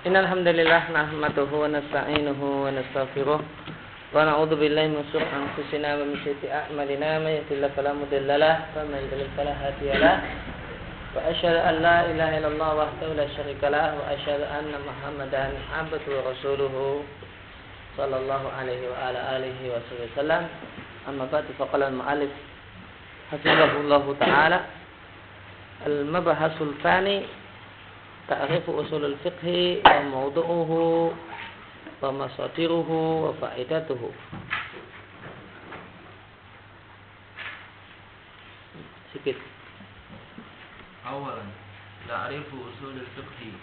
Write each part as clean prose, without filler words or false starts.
Innal hamdalillah nahmaduhu wa nasta'inuhu wa nastaghfiruh wa na'udzu billahi min shururi anfusina wa min sayyiati a'malina may yahdihillahu fala mudilla lahu wa may yudlil fala hadiya lahu wa asyhadu an la ilaha illallah wahdahu la syarika lahu wa asyhadu anna Muhammadan abduhu wa rasuluhu sallallahu alaihi wa ala alihi wa sallam. Amma ba'du, faqala al-mu'allif hafizahullahu ta'ala al-mabahasul tsani ta'rifu usulul fiqhi wa mawdu'uhu wa masadiruhu wa fa'idatuhu. Sikit. Awalan, ta'rifu usulul fiqhi.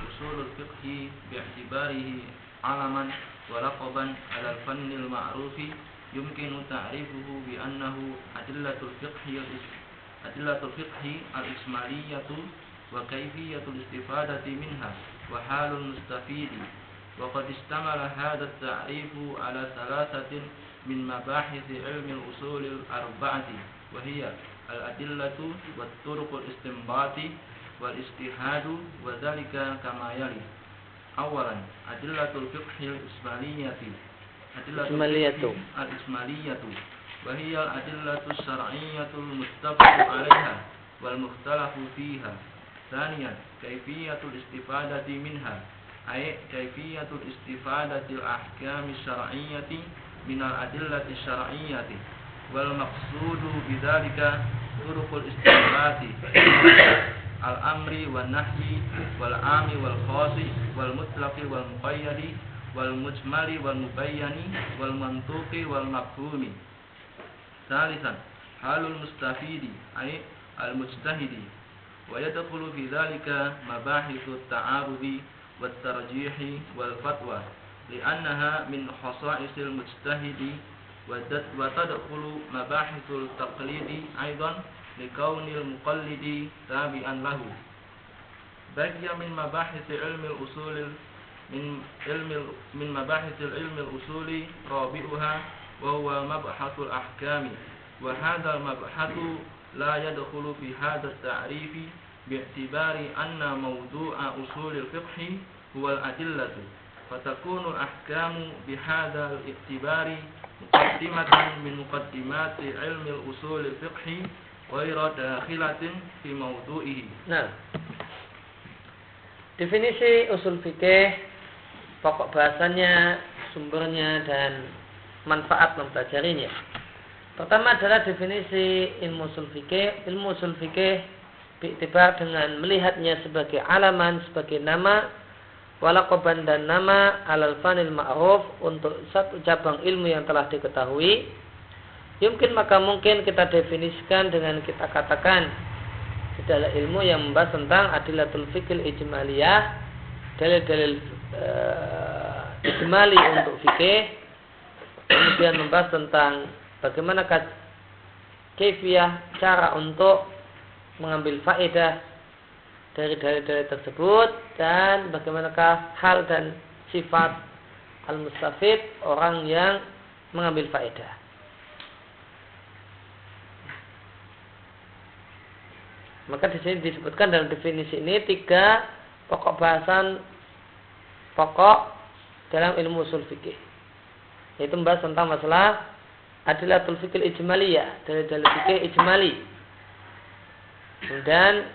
Usulul fiqhi bi'tibarihi alaman wa laqaban 'ala al-fannil ma'rufi yumkinu ta'rifuhu bi annahu adillatul fiqhi al-ismaliyatu wa kayfiyatul istifadati minha wa halul mustafidi wa qad istamala hadha at-ta'rifu ala thalathatin min mabahith ilmi al-usul al-arba'ati wa hiya al-adillatu wat turuqul istinbati wal istihadu wa dhalika kama yali. Awalan, adillatul fiqhi al-ismaliyatu al-ismaliyatu wa hiya al-adillatu syar'iyyatu al-muttafaq 'alayha wal mukhtalafu fiha. ثانيا كيفية الاستفادة منها أي كيفية الاستفادة الأحكام الشرعية من الأدلة الشرعية والمقصود بذلك طرق الاستنباط الأمر والنهي والعام والخاص والمطلق والمقيد والمجمل والمبين والمنطوق والمفهوم. ثالثا حال المستفيد أي المجتهد ويدخل في ذلك مباحث التعارض والترجيح والفتوى لأنها من خصائص المجتهد وتدخل مباحث التقليد أيضا لكون المقلد تابعا له. بقي من مباحث علم الأصول من مباحث العلم الأصول رابعها وهو مبحث الأحكام، وهذا المبحث لا يدخل في هذا التعريف باعتبار أن موضوع أصول الفقه هو الأدلة، فتكون الأحكام بهذا الاعتبار مقدمة من مقدمات علم الأصول الفقه غير داخلة في موضوعه. Nah, definisi usul fikih, pokok bahasanya, sumbernya dan manfaat mempelajarinya. Pertama adalah definisi ilmu usul fikih. Ilmu usul fikih bi'tibar dengan melihatnya sebagai alaman, sebagai nama, walaqaban dan nama alal fanil ma'ruf untuk satu cabang ilmu yang telah diketahui. Mungkin kita definisikan dengan kita katakan adalah ilmu yang membahas tentang adillatul fiqhil ijmaliyah, dalil-dalil ijmali untuk fikih, kemudian membahas tentang bagaimana kaifiyah cara untuk mengambil faedah dari dalil-dalil tersebut, dan bagaimanakah hal dan sifat al-mustafid, orang yang mengambil faedah. Maka di sini disebutkan dalam definisi ini 3 pokok bahasan pokok dalam ilmu usul fikih, yaitu membahas tentang masalah adillatul fiqhil ijmaliyah, dalil-dalil fikih ijmali. Dan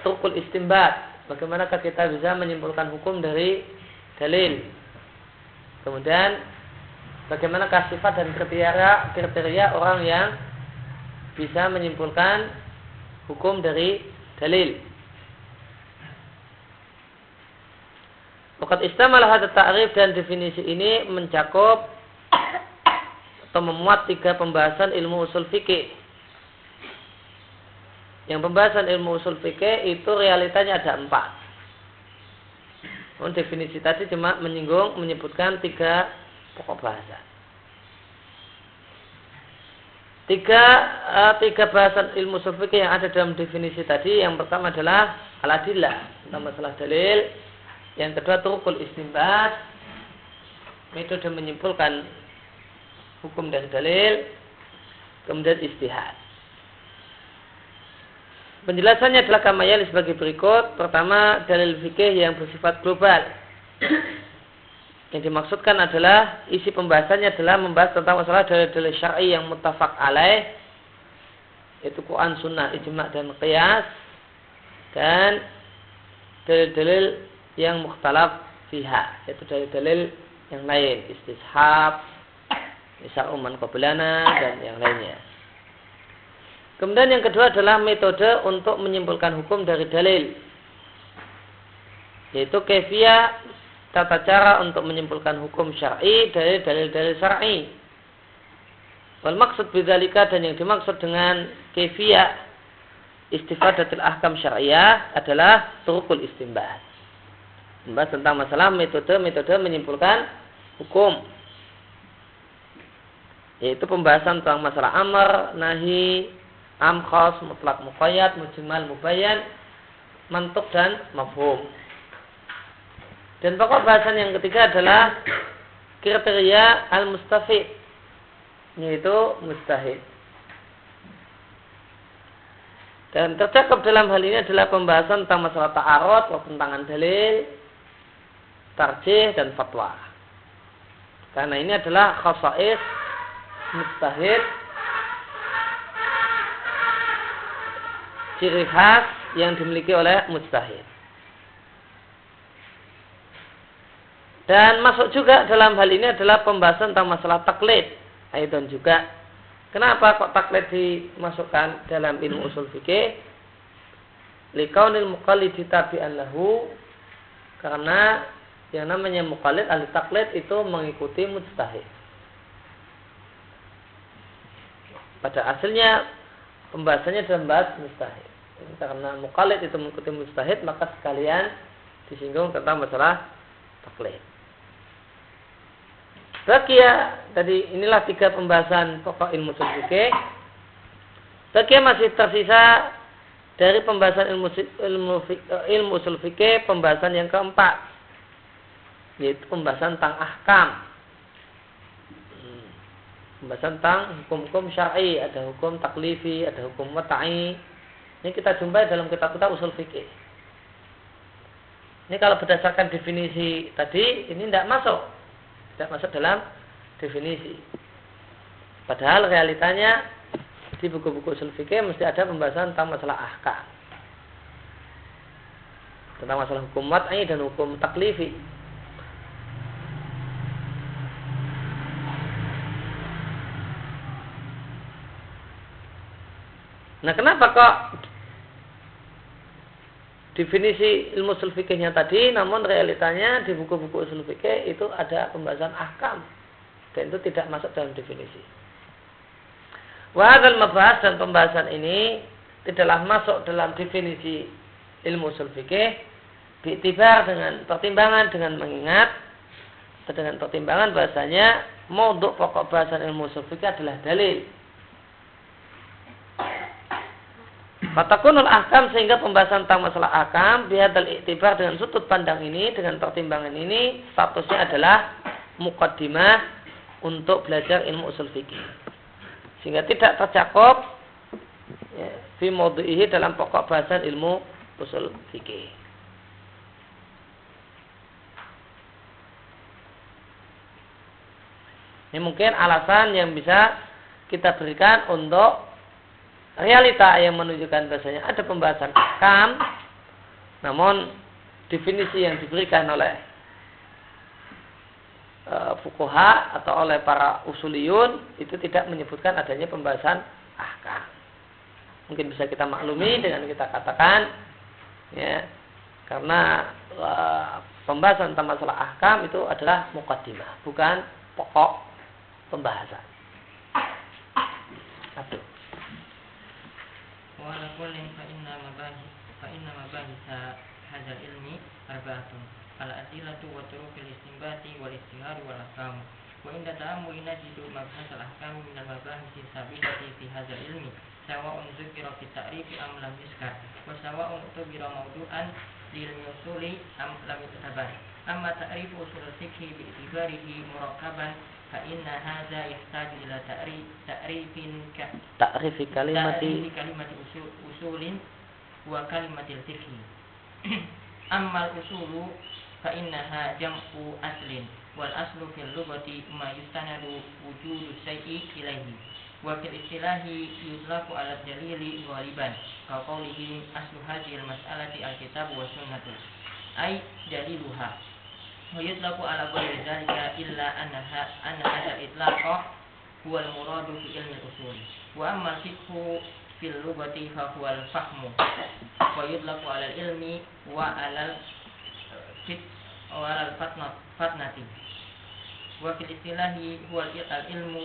turuqul istinbat, bagaimanakah kita bisa menyimpulkan hukum dari dalil. Kemudian bagaimanakah sifat dan kriteria orang yang bisa menyimpulkan hukum dari dalil. Waqad istamala hadha ta'rif, dan definisi ini mencakup atau memuat 3 pembahasan ilmu usul fikih. Yang pembahasan ilmu usul fikih itu realitanya ada 4. Definisi tadi cuma menyebutkan 3 pokok bahasa. 3 bahasan ilmu usul fikih yang ada dalam definisi tadi. Yang pertama adalah al-adillah, tentang masalah dalil. Yang kedua turuqul istinbat, metode menyimpulkan hukum dan dalil. Kemudian istihad. Penjelasannya adalah kamayali sebagai berikut. Pertama, dalil fikih yang bersifat global. Yang dimaksudkan adalah isi pembahasannya adalah membahas tentang masalah dalil-dalil syar'i yang muttafaq alaih, yaitu Quran, Sunnah, Ijma' dan Qiyas, dan dalil-dalil yang mukhtalaf fiha, yaitu dalil-dalil yang lain, istishab, misal man qablana dan yang lainnya. Kemudian yang kedua adalah metode untuk menyimpulkan hukum dari dalil, yaitu kaifiyah, tata cara untuk menyimpulkan hukum syar'i dari dalil-dalil syar'i. Wal maksud bidzalika, dan yang dimaksud dengan kaifiyah istifadatul ahkam syariah adalah turukul istinbat. Membahas tentang masalah metode menyimpulkan hukum, yaitu pembahasan tentang masalah amar, nahi, am khas, mutlak muqayyad, mujmal mubayyan, mantuk dan mafhum. Dan pokok bahasan yang ketiga adalah kriteria al-mustafid, yaitu mustahid. Dan tercakup dalam hal ini adalah pembahasan tentang masalah ta'arud, pertentangan dalil, tarjih dan fatwa. Karena ini adalah khasais mustahid, ciri khas yang dimiliki oleh mujtahid. Dan masuk juga dalam hal ini adalah pembahasan tentang masalah taklid. Dan juga kenapa kok taklid dimasukkan dalam ilmu usul fikih? Likaunil muqallidi tabi'an lahu, karena yang namanya muqallid, ahli taklid itu mengikuti mujtahid. Pada asalnya pembahasannya dalam bahas mujtahid. Karena muqallid itu mengikuti mujtahid, maka sekalian disinggung tentang masalah taklid. Bakia, tadi inilah 3 pembahasan pokok ilmu usul fikih. Bakia masih tersisa dari pembahasan ilmu usul fikih, pembahasan yang keempat, yaitu pembahasan tentang ahkam. Pembahasan tentang hukum-hukum syar'i, ada hukum taklifi, ada hukum wata'i. Ini kita jumpai dalam kitab-kitab usul fikih. Ini kalau berdasarkan definisi tadi, ini tidak masuk dalam definisi. Padahal realitanya di buku-buku usul fikih mesti ada pembahasan tentang masalah ahkam, tentang masalah hukum wata'i dan hukum taklifi. Nah, kenapa kok definisi ilmu usul fikihnya tadi, namun realitanya di buku-buku usul fikih itu ada pembahasan ahkam, dan itu tidak masuk dalam definisi. Wahadal mabahas, dan pembahasan ini tidaklah masuk dalam definisi ilmu usul fikih, bi'tibar, dengan pertimbangan, dengan mengingat, atau dengan pertimbangan bahasanya maudhu' pokok bahasan ilmu usul fikih adalah dalil. Fatakunul ahkam, sehingga pembahasan tentang masalah ahkam bihadal iktibar, dengan sudut pandang ini, dengan pertimbangan ini, statusnya adalah muqaddimah untuk belajar ilmu usul fikih, sehingga tidak tercakup fi maudhu'ihi, dalam pokok bahasan ilmu usul fikih. Ini mungkin alasan yang bisa kita berikan untuk realita yang menunjukkan bahasanya ada pembahasan ahkam, namun definisi yang diberikan oleh fuqaha atau oleh para usuliyun itu tidak menyebutkan adanya pembahasan ahkam. Mungkin bisa kita maklumi dengan kita katakan, ya, karena pembahasan tentang masalah ahkam itu adalah muqaddimah, bukan pokok pembahasan. Satu. وعلى كل فإن مباحث هذا العلم أربعة: الأدلة وطرق الاستنباط والاجتهاد والأحكام. وعند تأمل نجد مبحث الأحكام من المباحث الثابتة في هذا العلم، سواء ذكر في التعريف أم لم يذكر، وسواء اعتبر موضوعا للوصول أم لم يعتبر. أما تعريف أصول الفقه باعتباره مركبا فإن هذا يحتاج إلى تعريف كلمة أصول wa kalimatil fiqhi. Ammal usulu fa innaha jam'u aslin wal aslu fil lughati ma yustanadu wujudu syai'i ilaihi wa fil istilahi yutlaqu ala dalili ghaliban ka qawlihi aslu hadhihi al mas'alati al kitab wa sunnatu ay daliluha wa yutlaqu ala ghairi dhalika illa anna hadha itlaqa huwa al muradu fi ilmi al usul wa amma al fiqhu fil lughati fa huwa al fahmu wa yutlaqu ala al ilmi wa ala al fatnati wa fil istilahi huwa al ilmu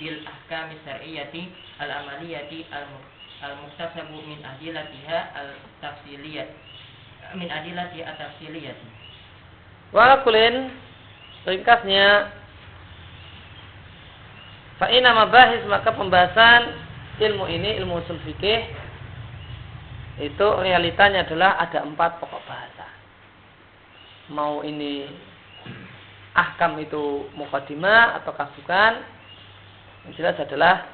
bil ahkam syar'iyyati al amaliyati al muktasabu min adillatiha al tafsiliyat min adillati at tafsiliyati. Walakulin ringkasnya fa inna mabahis, maka pembahasan ilmu ini, ilmu usul fikih itu realitanya adalah ada 4 pokok bahasa. Mau ini ahkam itu muqaddimah ataukah bukan, yang jelas adalah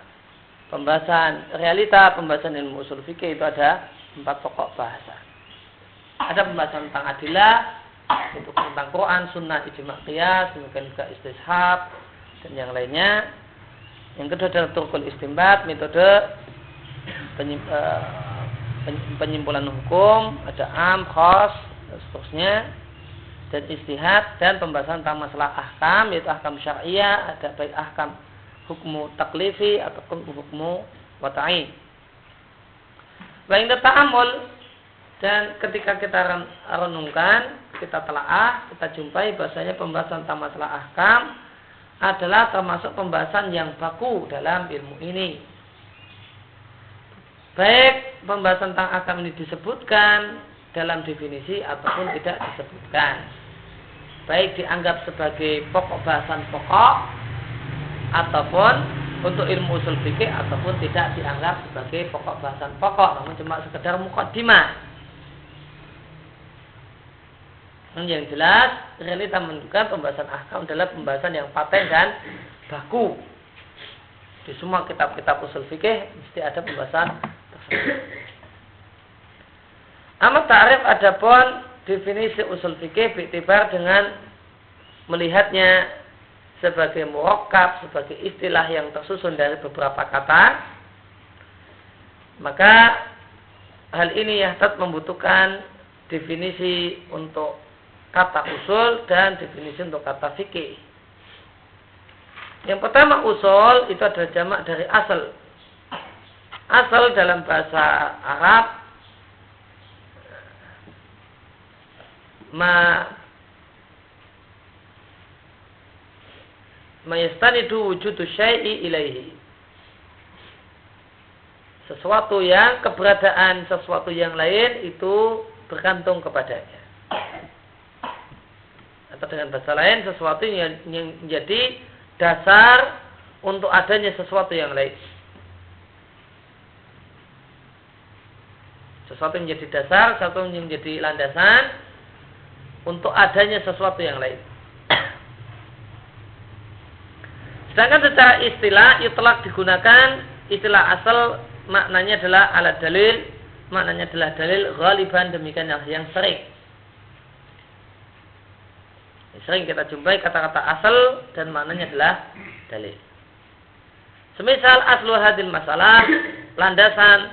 pembahasan realita, pembahasan ilmu usul fikih itu ada 4 pokok bahasa. Ada pembahasan tentang adillah, itu tentang Quran, sunnah, ijma' qiyas, mungkin juga istishab dan yang lainnya. Yang kedua adalah turqul istinbat, metode penyimpulan hukum, ada am, khas, dan seterusnya. Dan istihad, dan pembahasan tentang masalah ahkam, yaitu ahkam syariah, ada baik ahkam hukmu taklifi ataupun hukmu wata'in. Lain ta'amul, dan ketika kita renungkan, kita telaah, kita jumpai bahasanya pembahasan tentang masalah ahkam adalah termasuk pembahasan yang baku dalam ilmu ini. Baik pembahasan tentang ahkam ini disebutkan dalam definisi ataupun tidak disebutkan. Baik dianggap sebagai pokok bahasan pokok ataupun untuk ilmu usul fikih ataupun tidak dianggap sebagai pokok bahasan pokok, namun cuma sekedar muqaddimah. Yang jelas realita menunjukkan pembahasan ahkam adalah pembahasan yang paten dan baku. Di semua kitab-kitab usul fikih mesti ada pembahasan tersebut. Amat ta'rif adapun definisi usul fikih bi'tibar dengan melihatnya sebagai murakkab, sebagai istilah yang tersusun dari beberapa kata, maka hal ini yahtat membutuhkan definisi untuk kata usul dan definisi untuk kata fikih. Yang pertama, usul itu adalah jamak dari asal. Asal dalam bahasa Arab mayastanidu wujudu syai'i ilaihi, sesuatu yang keberadaan sesuatu yang lain itu bergantung kepadanya, atau dengan bahasa lain sesuatu yang menjadi dasar untuk adanya sesuatu yang lain, sesuatu yang menjadi dasar, sesuatu yang menjadi landasan untuk adanya sesuatu yang lain. Sedangkan secara istilah itlaq digunakan istilah asal, maknanya adalah ala dalil, maknanya adalah dalil ghaliban, demikian yang sering. Sering kita jumpai kata-kata asal dan maknanya adalah dalil. Semisal aslu hadil masalah, landasan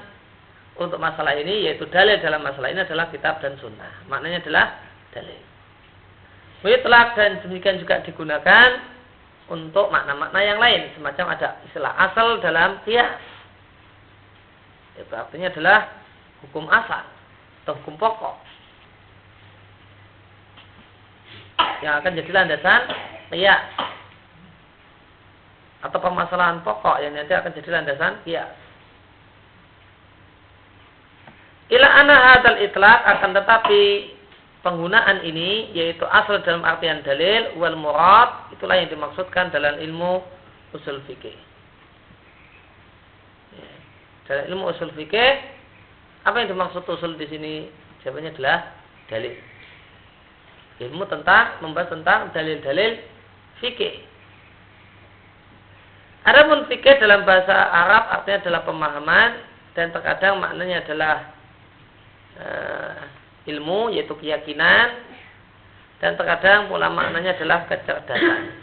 untuk masalah ini yaitu dalil dalam masalah ini adalah kitab dan sunnah. Maknanya adalah dalil. Mutlak, dan demikian juga digunakan untuk makna-makna yang lain, semacam ada istilah asal dalam qiyas. Itu artinya adalah hukum asal atau hukum pokok yang akan jadi landasan qiyas, atau permasalahan pokok yang nanti akan jadi landasan qiyas. Ila anna hadzal itlaq, akan tetapi penggunaan ini yaitu asal dalam artian dalil wal murad, itulah yang dimaksudkan dalam ilmu usul fikih. Dalam ilmu usul fikih, apa yang dimaksud usul di sini? Jawabannya adalah dalil. Ilmu tentang membahas tentang dalil-dalil fikih. Adapun fikih dalam bahasa Arab artinya adalah pemahaman, dan terkadang maknanya adalah ilmu, yaitu keyakinan, dan terkadang pula maknanya adalah kecerdasan.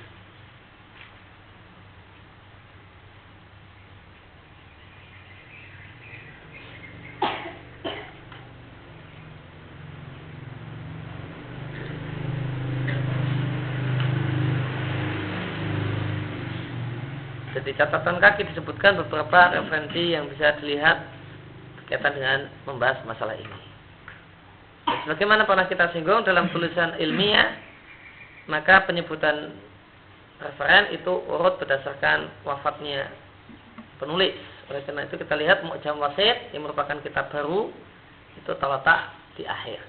Di catatan kaki disebutkan beberapa referensi yang bisa dilihat berkaitan dengan membahas masalah ini. Dan sebagaimana pernah kita singgung dalam tulisan ilmiah, maka penyebutan referen itu urut berdasarkan wafatnya penulis. Oleh karena itu kita lihat Mu'jam Wasit yang merupakan kitab baru itu terletak di akhir.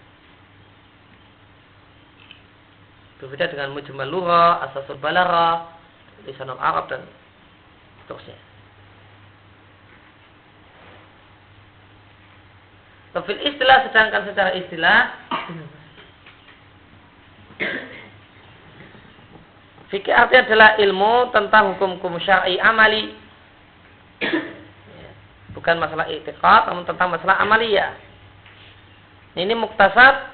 Berbeda dengan Mujmal Lughah, Asasul Balaghah, Lisanul Arab dan seterusnya. Fil istilah, sedangkan secara istilah fikih artinya adalah ilmu tentang hukum-hukum syar'i amali, bukan masalah i'tiqad, namun tentang masalah amaliyah. Ini muktasab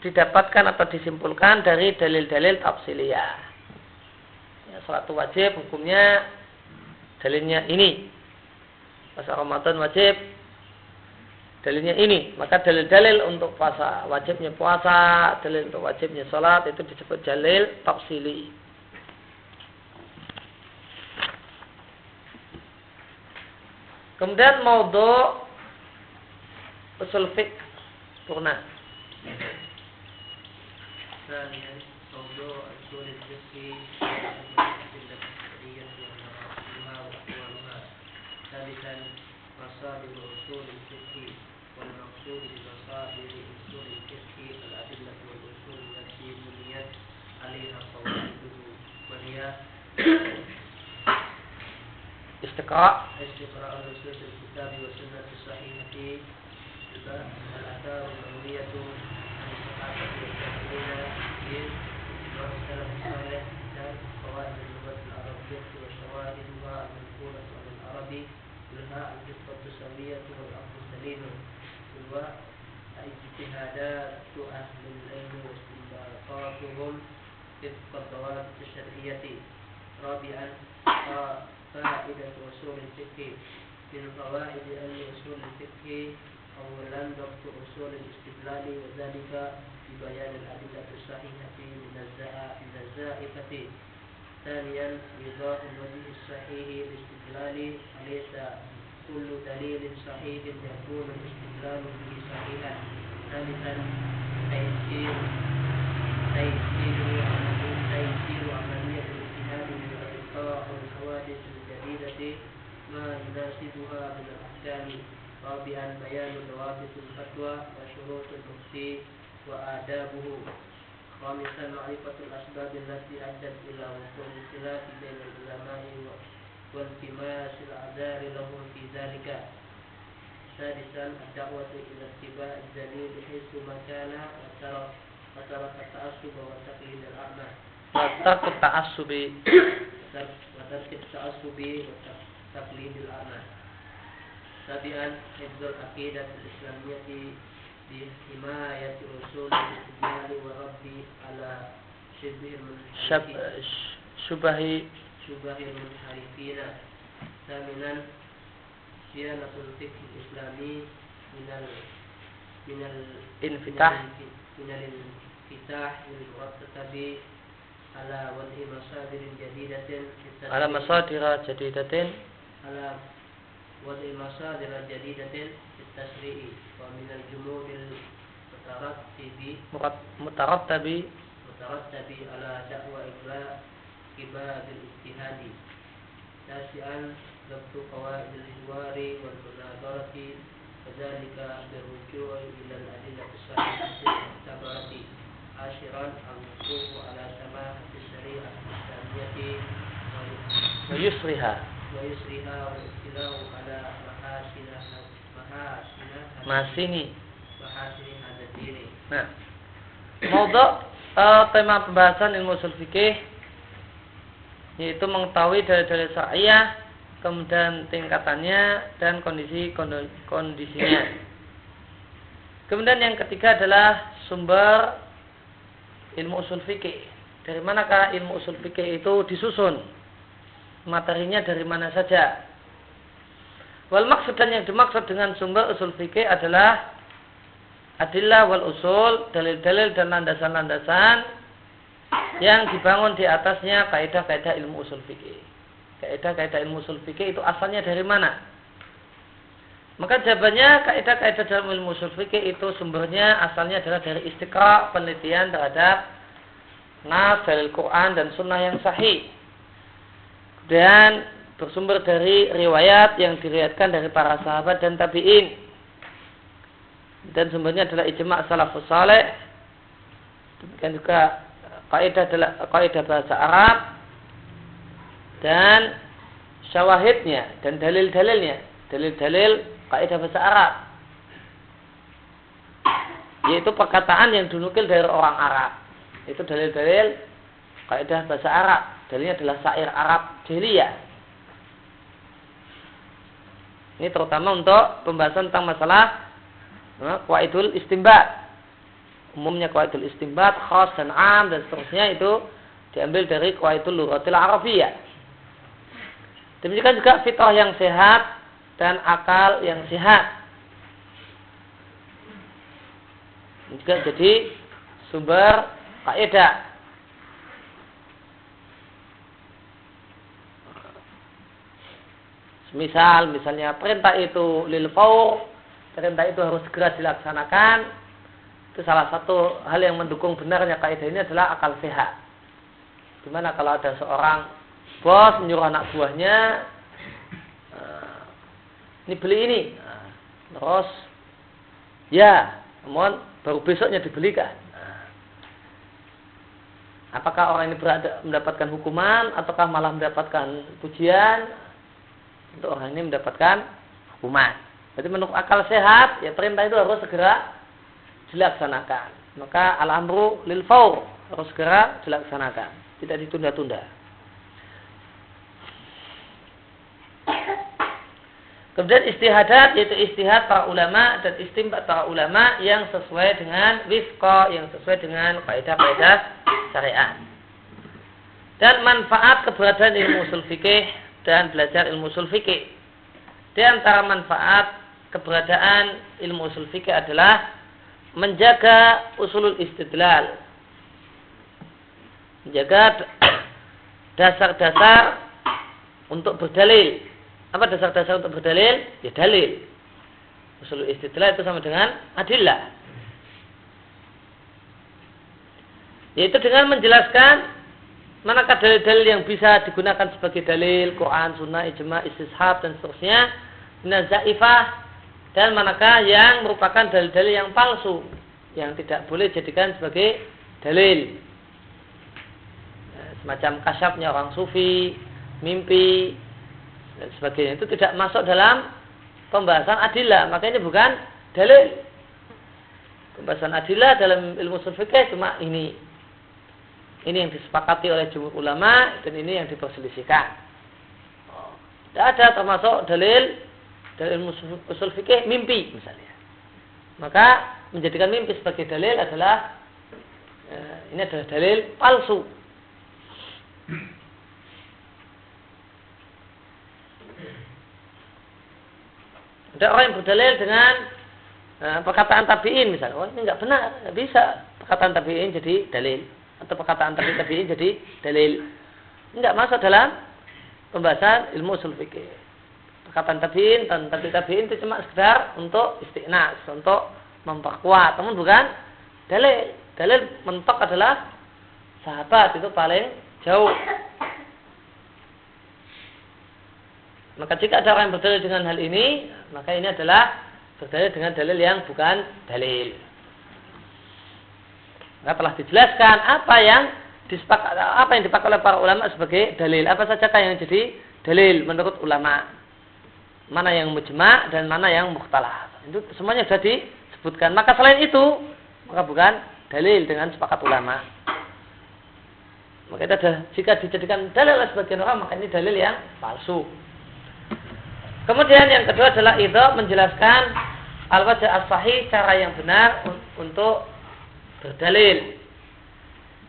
didapatkan atau disimpulkan dari dalil-dalil tafsiliyah. Ya, salat wajib hukumnya dalilnya ini. Puasa Ramadan wajib, dalilnya ini. Maka dalil-dalil untuk puasa, wajibnya puasa, dalil untuk wajibnya salat itu disebut dalil tafsili. Kemudian maudhu' usul fiqh purna. مصادر أصول الفقه والمقصود بمصادر أصول الفقه الأدلة والأصول التي بنيت عليها قواعده وهي استقراء نصوص الكتاب والسنة الصحيحة، الآثار المروية عن الصحابة والتابعين والسلف الصالح، قواعد اللغة العربية وشواهدها المنقولة عن العربي، الفقه السوية والعقل السليم، اجتهادات أهل العلم واستنباطاتهم وفق الضوابط الشرعية. رابعا فائدة أصول الفقه. من فوائد علم أصول الفقه أولا ضبط أصول الاستدلال، وذلك ببيان الأدلة الصحيحة من الزائفة. ثانيا إيضاح الوجه الصحيح للاستدلال، أليس كل دليل صحيح يكون الاستدلال به صحيحا. ثالثا تيسير عملية الاجتهاد بإلقاء الحوادث الجديدة ما يناسبها من الأحكام. رابعا بيان ضوابط الفتوى وشروط المفتي وآدابه. خامسا معرفة الأسباب التي أدت إلى وقوع الخلاف بين العلماء والتماس الأعذار لهم في ذلك. سادسا الدعوة إلى اتباع الدليل حيث ما كان، وترك التعصب والتقليد الأعمى. وترك التعصب والتقليد الأعمى. سابعا حفظ العقيدة الإسلامية بحماية أصول الاستدلال والرد على شبه المنحرفين. ثامنا صيانة الفقه الإسلامي من الانفتاح المرتب على وضع مصادر جديدة في التشريع ومن الجمود المترتب على دعوى إغلاق باب الاجتهاد. تاسعا ضبط قواعد الحوار والمناظرة، وذلك بالرجوع إلى الأدلة الصحيحة المعتبرة. عاشرا الوقوف على سماحة الشريعة الإسلامية ويسرها والاطلاع على محاسن هذا الدين. Nah, maudhu' tema pembahasan ilmu ushul fikih yaitu mengetahui dalil-dalil syariah, kemudian tingkatannya dan kondisinya. Kemudian yang ketiga adalah sumber ilmu usul fikih. Dari manakah ilmu usul fikih itu disusun? Materinya dari mana saja? Wal maksud, dan yang dimaksud dengan sumber usul fikih adalah adillah wal usul, dalil-dalil dan landasan-landasan yang dibangun di atasnya kaidah-kaidah ilmu usul fikih. Kaidah-kaidah ilmu usul fikih itu asalnya dari mana? Maka jawabannya kaidah-kaidah dalam ilmu usul fikih itu sumbernya asalnya adalah dari istiqra', penelitian terhadap nas, dalil Quran dan sunnah yang sahih. Dan bersumber dari riwayat yang diriwayatkan dari para sahabat dan tabi'in. Dan sumbernya adalah ijma' salafus saleh. Demikian juga kaidah bahasa Arab dan syawahidnya dan dalil-dalilnya. Dalil-dalil kaidah bahasa Arab, yaitu perkataan yang dinukil dari orang Arab. Itu dalil-dalil kaidah bahasa Arab. Dalilnya adalah syair Arab jahiliyah. Ini terutama untuk pembahasan tentang masalah qawaidul istinbat. Umumnya qawaidul istinbat, khas dan am dan seterusnya itu diambil dari qawaidul lughatil arabiyyah. Demikian juga fitrah yang sehat dan akal yang sehat juga jadi sumber kaidah. Misalnya perintah itu lil faur, perintah itu harus segera dilaksanakan. Itu salah satu hal yang mendukung benarnya kaidah ini adalah akal sehat. Dimana kalau ada seorang bos menyuruh anak buahnya, ini beli ini, terus ya, namun baru besoknya dibelikan. Apakah orang ini mendapatkan hukuman ataukah malah mendapatkan pujian? Untuk orang ini mendapatkan hukuman. Jadi menurut akal sehat, ya perintah itu harus segera dilaksanakan. Maka al-amru lil faur, harus segera dilaksanakan, tidak ditunda-tunda. Kemudian istihadat, yaitu istihad para ulama dan istinbat para ulama yang sesuai dengan wifqa, yang sesuai dengan kaidah-kaidah syariat. Dan manfaat keberadaan ilmu usul fikih dan belajar ilmu usul fikih. Di antara manfaat keberadaan ilmu usul fikih adalah menjaga usulul istidlal. Menjaga dasar-dasar untuk berdalil. Apa dasar-dasar untuk berdalil? Ya dalil. Usul istidlal itu sama dengan adillah. Yaitu dengan menjelaskan manakah dalil-dalil yang bisa digunakan sebagai dalil, Quran, Sunnah, Ijma', Istishab dan seterusnya, nazaifah, dan manakah yang merupakan dalil-dalil yang palsu, yang tidak boleh dijadikan sebagai dalil. Semacam kasyafnya orang sufi, mimpi dan sebagainya, itu tidak masuk dalam pembahasan adillah, makanya bukan dalil. Pembahasan adillah dalam ilmu ushul fikih cuma ini yang disepakati oleh jumhur ulama dan ini yang diperselisihkan. Tidak ada termasuk dalil dari ilmu ushul fikih mimpi misalnya. Maka menjadikan mimpi sebagai dalil adalah ini adalah dalil palsu. Ada orang yang berdalil dengan perkataan tabi'in misalnya. Oh ini nggak benar, nggak bisa perkataan tabi'in jadi dalil, atau perkataan tabi'in jadi dalil. Nggak masuk dalam pembahasan ilmu ushul fikih. Perkataan tabi'in dan tabi'in itu cuma sekedar untuk istiqnas, untuk memperkuat, namun bukan dalil. Dalil mentok adalah sahabat itu paling jauh. Maka jika ada orang yang berdalil dengan hal ini, maka ini adalah berdalil dengan dalil yang bukan dalil. Maka telah dijelaskan apa yang dipakai oleh para ulama sebagai dalil. Apa sajakah yang jadi dalil menurut ulama? Mana yang mujma' dan mana yang mukhtalaf. Itu semuanya sudah disebutkan. Maka selain itu, maka bukan dalil dengan sepakat ulama. Maka itu ada, jika dijadikan dalil oleh sebagian orang, maka ini dalil yang palsu. Kemudian yang kedua adalah itu menjelaskan al-wajh as-sahih, cara yang benar untuk berdalil.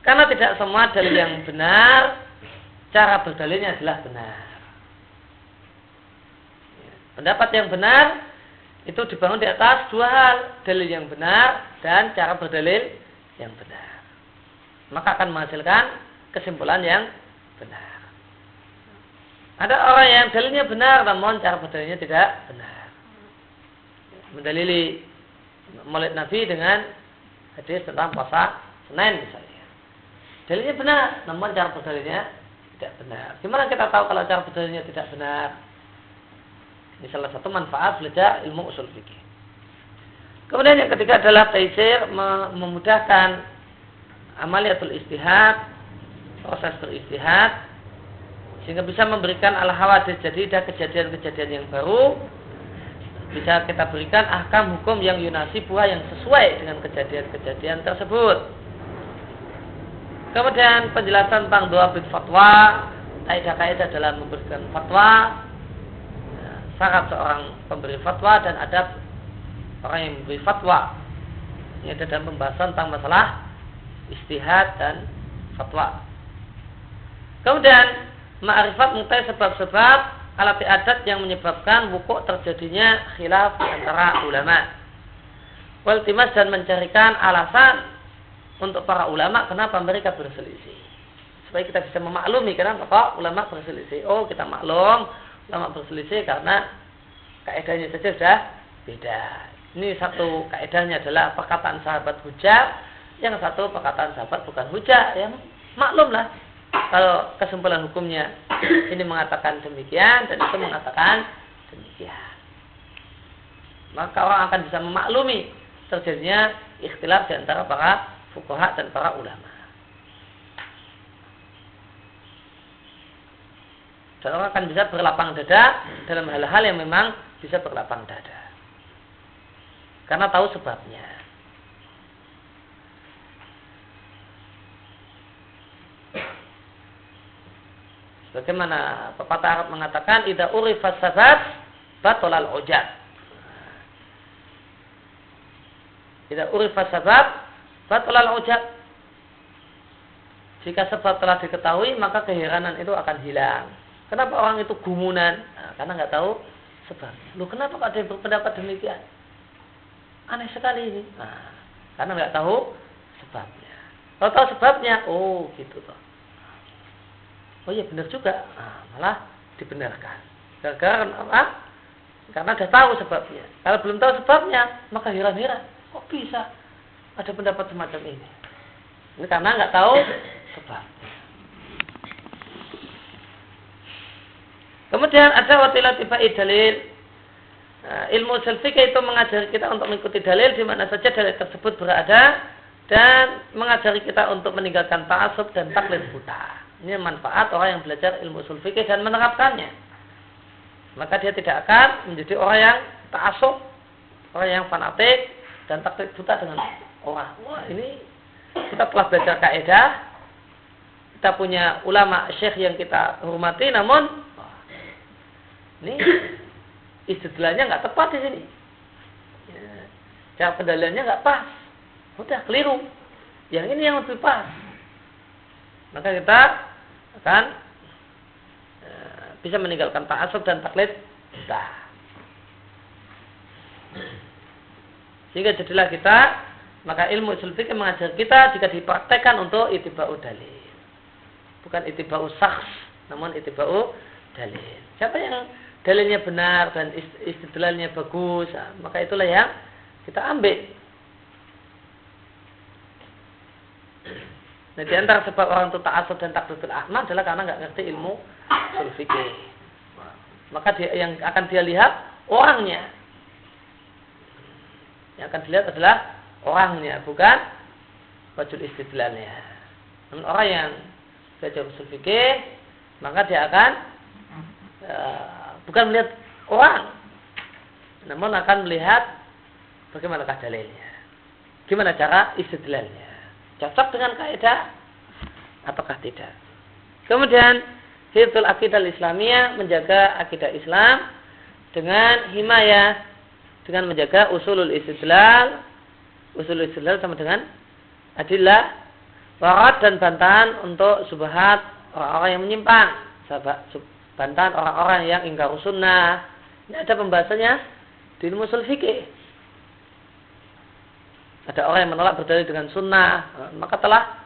Karena tidak semua dalil yang benar, cara berdalilnya adalah benar. Pendapat yang benar itu dibangun di atas dua hal, dalil yang benar dan cara berdalil yang benar. Maka akan menghasilkan kesimpulan yang benar. Ada orang yang dalilnya benar namun cara berdalilnya tidak benar. Mendalili Maulid Nabi dengan hadis tentang puasa Senin misalnya. Dalilnya benar namun cara berdalilnya tidak benar. Gimana kita tahu kalau cara berdalilnya tidak benar? Ini salah satu manfaat belajar ilmu usul fikih. Kemudian yang ketiga adalah taisir, memudahkan amaliyatul istihad, proses beristihad, sehingga bisa memberikan al-hawadits jadidah, kejadian-kejadian yang baru, bisa kita berikan ahkam hukum yang yunasibuha, yang sesuai dengan kejadian-kejadian tersebut. Kemudian penjelasan tentang dawabit fatwa, kaidah-kaidah dalam memberikan fatwa, syarat seorang pemberi fatwa dan adab orang yang memberi fatwa. Ini ada dalam pembahasan tentang masalah istihad dan fatwa. Kemudian ma'rifat mengetahui sebab-sebab alat adat yang menyebabkan wukuk terjadinya khilaf antara ulama. Waltimas, dan mencarikan alasan untuk para ulama kenapa mereka berselisih. Supaya kita bisa memaklumi kenapa kok ulama berselisih. Oh, kita maklum ulama berselisih karena kaedahnya saja sudah beda. Ini satu kaedahnya adalah perkataan sahabat hujah, yang satu perkataan sahabat bukan hujah. Yang maklumlah kalau kesimpulan hukumnya ini mengatakan demikian dan itu mengatakan demikian. Maka orang akan bisa memaklumi terjadinya ikhtilaf di antara para fuqaha dan para ulama. Dan orang akan bisa berlapang dada dalam hal-hal yang memang bisa berlapang dada. Karena tahu sebabnya. Sebagaimana pepatah Arab mengatakan, idza urifas sabab batalal ujab. Idza urifas sabab batalal ujab. Jika sebab telah diketahui, maka keheranan itu akan hilang. Kenapa orang itu gumunan? Nah, karena nggak tahu sebabnya. Loh, kenapa ada yang berpendapat demikian? Aneh sekali ini. Nah, karena nggak tahu sebabnya. Kalau tahu sebabnya, oh gitu toh. Oh iya benar juga. Nah, malah dibenarkan. Gara-gara apa? Karena sudah tahu sebabnya. Kalau belum tahu sebabnya, maka heran-heran. Kok bisa ada pendapat semacam ini? Ini karena nggak tahu sebabnya. Kemudian ada wasilah tibai dalil. Ilmu ushul fikih itu mengajari kita untuk mengikuti dalil di mana saja dalil tersebut berada dan mengajari kita untuk meninggalkan ta'assub dan taklid buta. Ini manfaat orang yang belajar ilmu ushul fikih dan menerapkannya. Maka dia tidak akan menjadi orang yang ta'assub, orang yang fanatik dan taklid buta dengan orang. Wah, ini kita telah belajar kaidah, kita punya ulama syekh yang kita hormati, namun ini istidlalnya nggak tepat di sini. Cara pendalilannya nggak pas. Udah keliru. Yang ini yang lebih pas. Maka kita akan bisa meninggalkan ta'assub dan taklid kita. Sehingga jadilah kita, maka ilmu ushul fikih mengajar kita jika dipraktekkan untuk ittiba'u dalil. Bukan ittiba'u syakhs, namun ittiba'u dalil. Siapa yang dalilnya benar dan istidlalnya bagus, maka itulah yang kita ambil. Nah, di antara sebab orang itu ta'assub dan taklidul a'ma adalah karena nggak ngerti ilmu ushul fikih. Maka yang akan dia lihat orangnya. Yang akan dilihat adalah orangnya, bukan wajul istidlalnya. Namun orang yang belajar ushul fikih, maka dia akan bukan melihat orang, namun akan melihat bagaimanakah dalilnya, gimana cara istidlalnya, cocok dengan kaidah ataukah tidak. Kemudian hifdzul aqidah Islamiyah, menjaga akidah Islam dengan himayah, dengan menjaga usulul istidlal. Usulul istidlal sama dengan adillah, warat dan bantahan untuk subhat orang-orang yang menyimpang, bantahan orang-orang yang ingkar sunnah. Ini ada pembahasannya di ilmu usul fikih. Ada orang yang menolak berdalil dengan sunnah, maka telah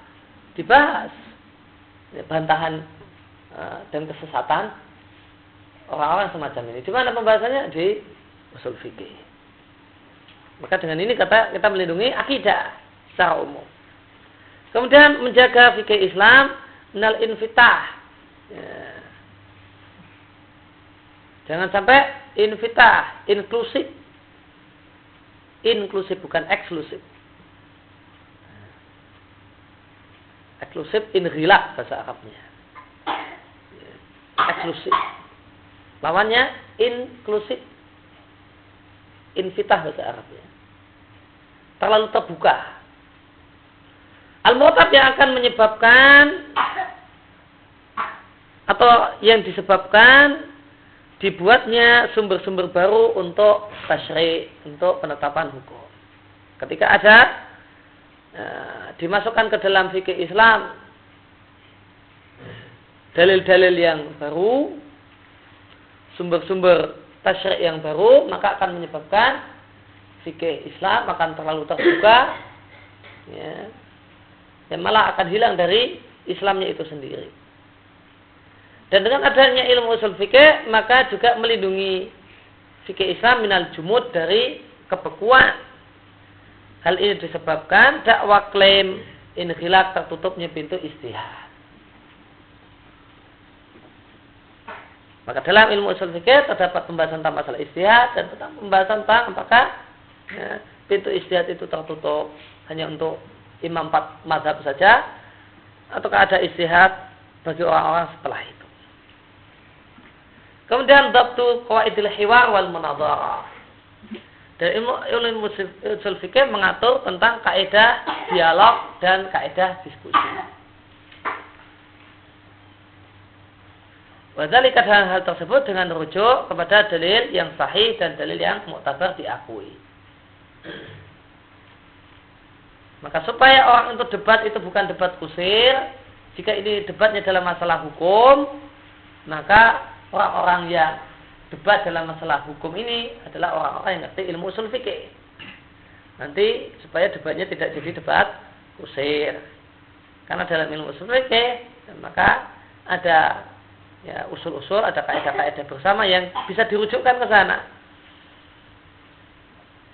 dibahas bantahan dan kesesatan orang-orang semacam ini. Di mana pembahasannya? Di usul fikih. Maka dengan ini kita melindungi akidah secara umum. Kemudian menjaga fikih Islam minal infitah. Ya. Jangan sampai infitah, inklusif. Inklusif bukan eksklusif. Eksklusif inghilaq bahasa Arabnya. Eksklusif. Lawannya inklusif. Infitah bahasa Arabnya. Terlalu terbuka. Al-mu'tab yang akan menyebabkan atau yang disebabkan dibuatnya sumber-sumber baru untuk tasyri', untuk penetapan hukum. Ketika ada dimasukkan ke dalam fikih Islam dalil-dalil yang baru, sumber-sumber tasyri' yang baru, maka akan menyebabkan fikih Islam akan terlalu terbuka, ya, dan malah akan hilang dari Islamnya itu sendiri. Dan dengan adanya ilmu usul fikih, maka juga melindungi fikih Islam minal jumud, dari kebekuan. Hal ini disebabkan dakwah klaim inghilaq, tertutupnya pintu ijtihad. Maka dalam ilmu usul fikih terdapat pembahasan tentang masalah ijtihad dan tentang pembahasan tentang apakah pintu ijtihad itu tertutup hanya untuk imam 4 mazhab saja, ataukah ada ijtihad bagi orang-orang setelah itu. Kemudian dhabtu qawaidil hiwar wal munadharah. Dan ilmu usul fikih mengatur tentang kaidah dialog dan kaidah diskusi. Wadzalika, hal tersebut dengan rujuk kepada dalil yang sahih dan dalil yang muktabar diakui. Maka supaya orang untuk debat itu bukan debat kusir, jika ini debatnya dalam masalah hukum, maka orang-orang yang debat dalam masalah hukum ini adalah orang-orang yang ngerti ilmu usul fikih. Nanti supaya debatnya tidak jadi debat kusir. Karena dalam ilmu usul fikih, maka ada ya usul-usul, ada kaidah-kaidah bersama yang bisa dirujukkan ke sana.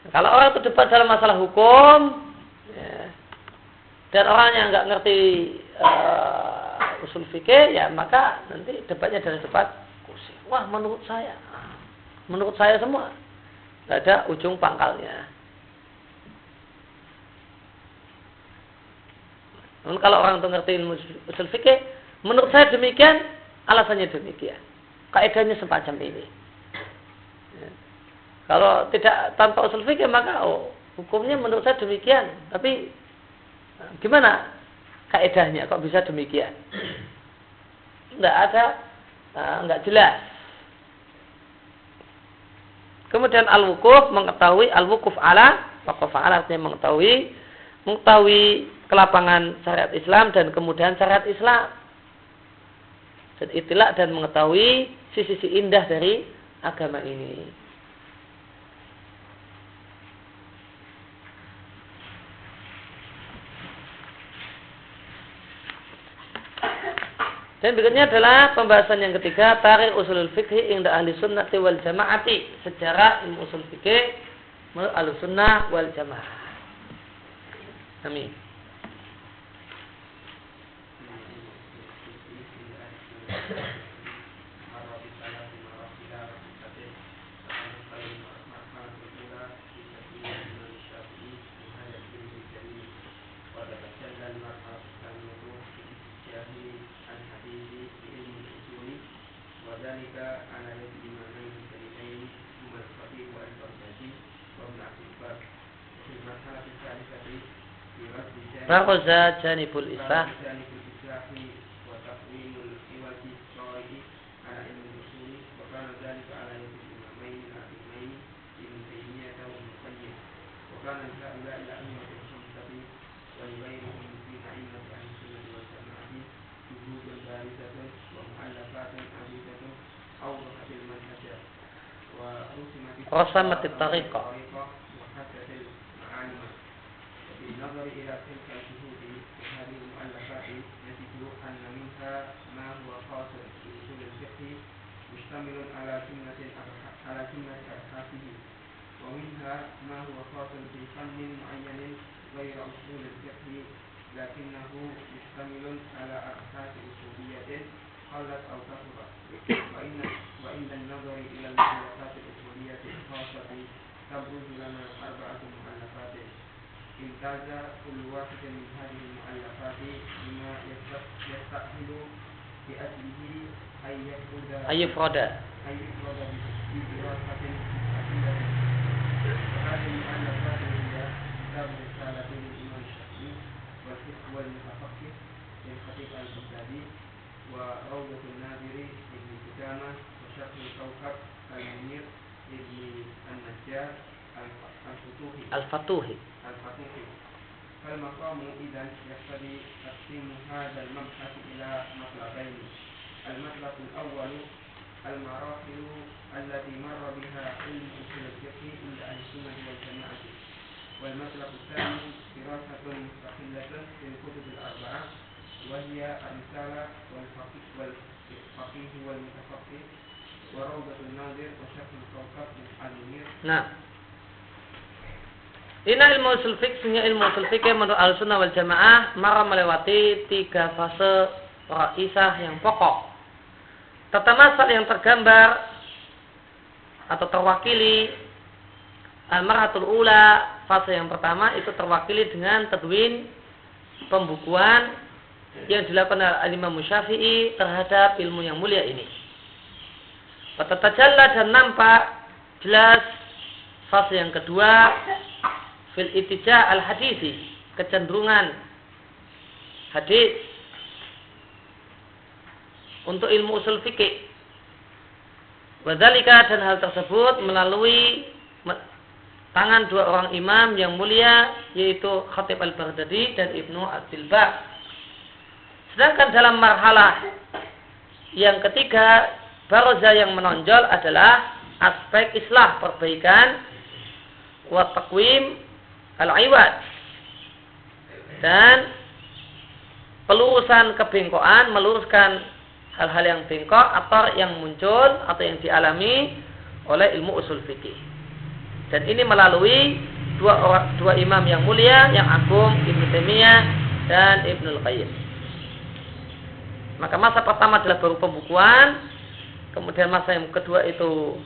Kalau orang itu debat dalam masalah hukum, ya, dan orang yang nggak ngerti usul fikih, ya maka nanti debatnya dari debat kusir. Wah, menurut saya semua, nggak ada ujung pangkalnya. Namun kalau orang itu ngerti ilmu usul fikih, menurut saya demikian, alasannya demikian, kaidahnya semacam ini. Ya. Kalau tidak tanpa usul fikih, maka hukumnya menurut saya demikian. Tapi gimana kaidahnya kok bisa demikian? Nggak ada, nggak jelas. Kemudian al-wukuf, mengetahui al-wukuf ala, waqaf ala artinya mengetahui kelapangan syariat Islam dan kemudahan syariat Islam. Dan itilak dan mengetahui sisi-sisi indah dari agama ini. Dan berikutnya adalah pembahasan yang ketiga, tarikh usulul fikih inda ahli sunnati wal jamaati, sejarah ilmu usul fikih menurut ahli sunnah wal jamaah. Amin. Fakoza janibul islah. وكان لهؤلاء الأئمة الخمسة ولغيرهم من أئمة أهل السنة والجماعة جهود بارزة ومؤلفات عديدة أوضحت المنهج ورسمت الطريقة وحدت المعالم. وبالنظر إلى تلك الجهود وهذه المؤلفات نجد أن منها ما هو خاص بأصول الفقه مشتمل على جملة أبحاثه، ومنها ما هو خاص بفن معين غير أصول الفقه لكنه مشتمل على أبحاث أصولية قلت أو كثرت. وعند النظر إلى المؤلفات الأصولية الخاصة تبرز لنا 4 مؤلفات امتاز كل واحد من هذه المؤلفات بما يستأهل بأجله أن يفرد بدراسة مستقلة. وهذه المؤلفات هي كتاب رسالة للإمام الشافعي والفقه والمتفقه للخطيب البغدادي وروضة الناظر لابن قدامة وشرح الكوكب المنير لابن النجار الفتوحي. فالمقام إذن يقتضي تقسيم هذا المبحث إلى مطلبين: المطلب الأول المراحل التي مر بها علم أصول الفقه عند أهل السنة والجماعة، والمطلب الثاني دراسة مستقلة للكتب ال4 وهي الرسالة والفقيه والمتفقه وروضة الناظر وشرح الكوكب المنير. Nah, ini ilmu usul fikih, menurut Ahlussunnah wal Jamaah melewati 3 fase raisah yang pokok. Pertama, yang tergambar atau terwakili al-marhatul ula, fase yang pertama itu terwakili dengan tadwin, pembukuan yang dilakukan oleh Imam Syafi'i terhadap ilmu yang mulia ini. Tatajalla dan nampak jelas fase yang kedua fil ittija' al-hadisi, kecenderungan hadis untuk ilmu usul fikih. Wadzalika, dan hal tersebut melalui tangan 2 orang imam yang mulia, yaitu Khatib al-Baghdadi dan Ibnu Abdul Bar. Sedangkan dalam marhalah yang ketiga, baroza yang menonjol adalah aspek islah, perbaikan, wa taqwim al-iwad, dan pelurusan kebengkokan, meluruskan hal-hal yang bengkok atau yang muncul atau yang dialami oleh ilmu usul fikih. Dan ini melalui dua imam yang mulia, yang agung, Ibnu Taimiyah dan Ibnul Qayyim. Maka masa pertama adalah baru pembukuan, kemudian masa yang kedua itu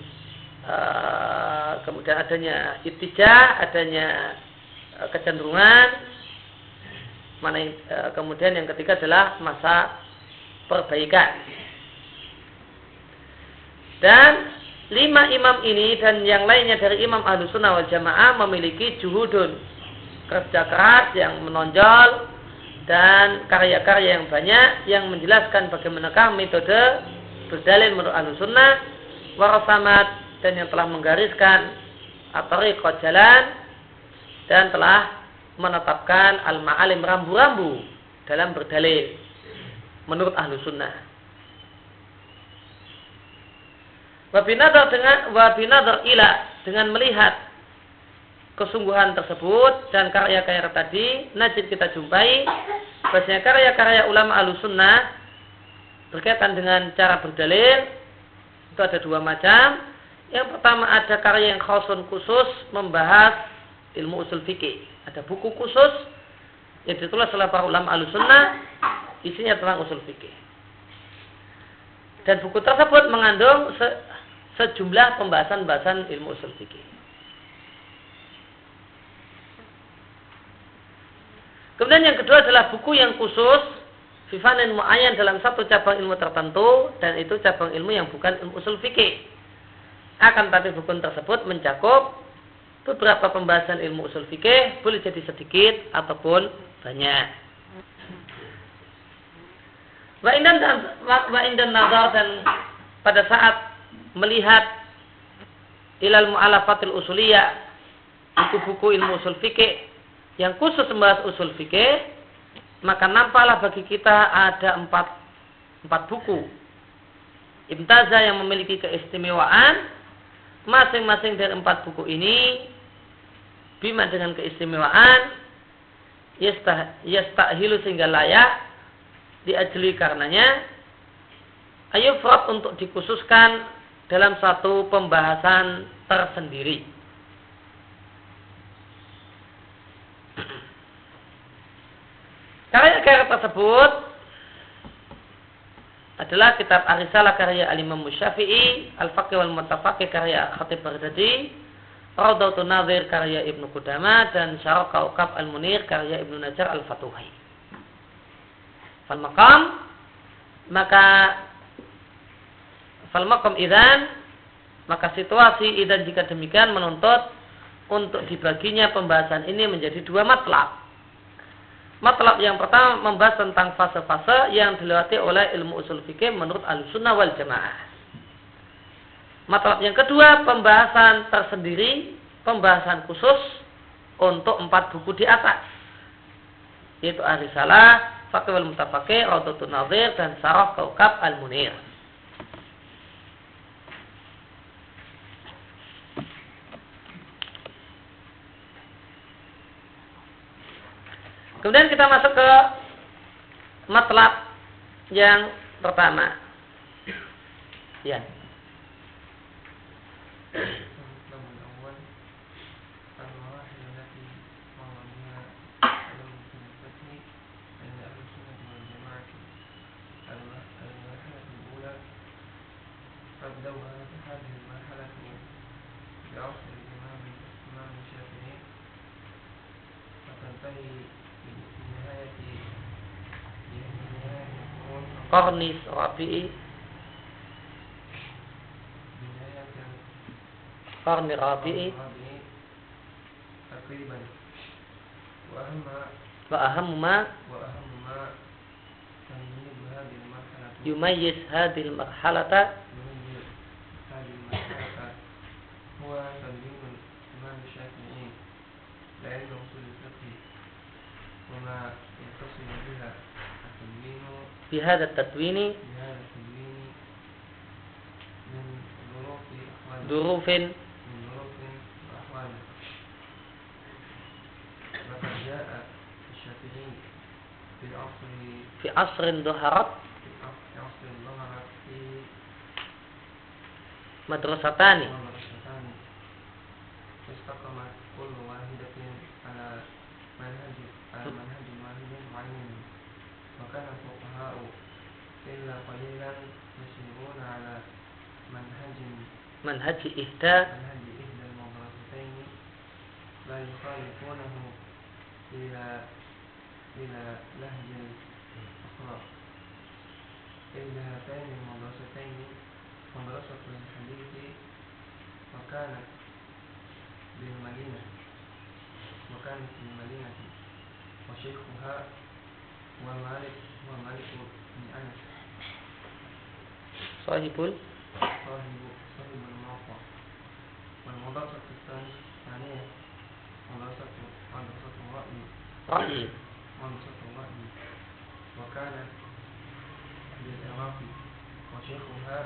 kemudian adanya ittija', adanya kecenderungan, kemudian yang ketiga adalah masa perbaikan. Dan 5 imam ini dan yang lainnya dari imam Ahlussunnah wal Jamaah memiliki juhudun, kerja keras yang menonjol dan karya-karya yang banyak yang menjelaskan bagaimanakah metode berdalil menurut Ahlussunnah, warasamat, dan yang telah menggariskan at-tariqah, jalan, dan telah menetapkan al-ma'alim, rambu-rambu dalam berdalil menurut Ahlussunnah. Wabinadar ila, dengan melihat kesungguhan tersebut dan karya-karya tadi, najib kita jumpai bahwasanya karya-karya ulama Ahlussunnah berkaitan dengan cara berdalil itu ada 2 macam. Yang pertama, ada karya yang khusus membahas ilmu usul fikih. Ada buku khusus yang ditulis oleh para ulama Ahlussunnah, isinya tentang usul fikih. Dan buku tersebut mengandung sejumlah pembahasan-pembahasan ilmu usul fikih. Kemudian yang kedua adalah buku yang khusus fifanin mu'ayyan dalam satu cabang ilmu tertentu, dan itu cabang ilmu yang bukan ilmu usul fikih. Akan tapi buku tersebut mencakup beberapa pembahasan ilmu usul fikih, boleh jadi sedikit ataupun banyak. Wa indan nazar, dan pada saat melihat ilal mu'alafatil usuliyah, buku-buku ilmu usul fikih yang khusus membahas usul fikih, maka nampaklah bagi kita ada empat buku imtazah yang memiliki keistimewaan. Masing-masing dari 4 buku ini bima dengan keistimewaan yastahilu sehingga layak diajli karenanya ayufrad untuk dikhususkan dalam satu pembahasan tersendiri. Karya-karya tersebut adalah kitab Ar-Risalah karya Al-Imam Syafi'i, Al-Faqih wal Mutafaqih karya Khatib Baghdadi, Rawdatun Nadhir karya Ibnu Qudamah, dan Syarah Kaukab Al-Munir karya Ibnu Najjar Al-Fatuhi. Fal maqam idzan, maka situasi idzan jika demikian menuntut untuk dibaginya pembahasan ini menjadi 2 matlab. Matlab yang pertama membahas tentang fase-fase yang dilewati oleh ilmu usul fikih menurut Ahlussunnah wal Jamaah. Matlab yang kedua pembahasan tersendiri, pembahasan khusus untuk 4 buku di atas, yaitu Ar-Risalah, Faqih wal Mutafaqih, Rawdatun Nadhir, dan Syarah Kaukab Al-Munir. Kemudian kita masuk ke matlab yang pertama. Ya. Qarnis Rabi'i, Qarni Rabi'i, wa ahammu ma yumayyiz hadhihi al-marhalata بهذا التدوين ظروف في عصر ظهرت مدرستان استقامت كل واحدة على منهج واحد معين وكان الفقهاء إلا قليلا يسيرون على منهج إحدى المدرستين لا يخالفونه إلى لهج الأخرى إلا هاتين المدرستين مدرسة الحديث وكانت بالمدينة وشيخها ومالك بن أنس صاحب الموقع. والمدرسة الثانية مدرسة الرأي وكانت بالعراق وشيخها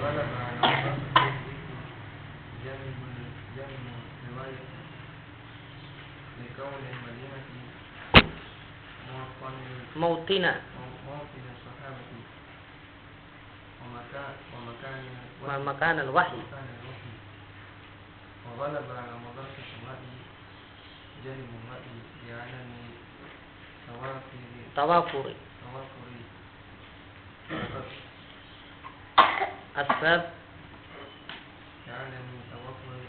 غلب على مدرسة جانب الرواية لكون المدينة موطن الصحابة ومكان الوحي. وغلب على مدرسة الرأي جانب الرأي بعدم توافر أسباب بعدم توافر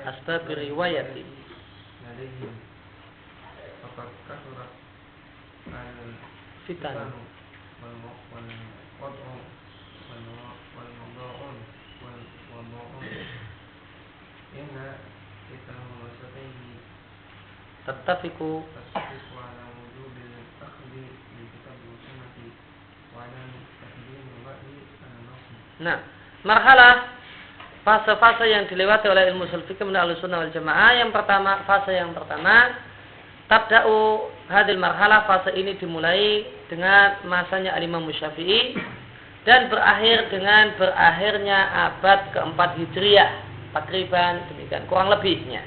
أسباب الرواية لديهم فقد كثرت الفتن والموضوعون إن كلتا المدرستين تتفق على وجوب الأخذ بالكتاب والسنة وعدم Nah, marhalah fase-fase yang dilewati oleh ilmu ushul fikih menurut Ahlussunnah wal Jamaah. Fase yang pertama, tabda'u hadil marhalah, fase ini dimulai dengan masanya Al-Imam Syafi'i dan berakhir dengan berakhirnya abad keempat Hijriah, takriban demikian, kurang lebihnya.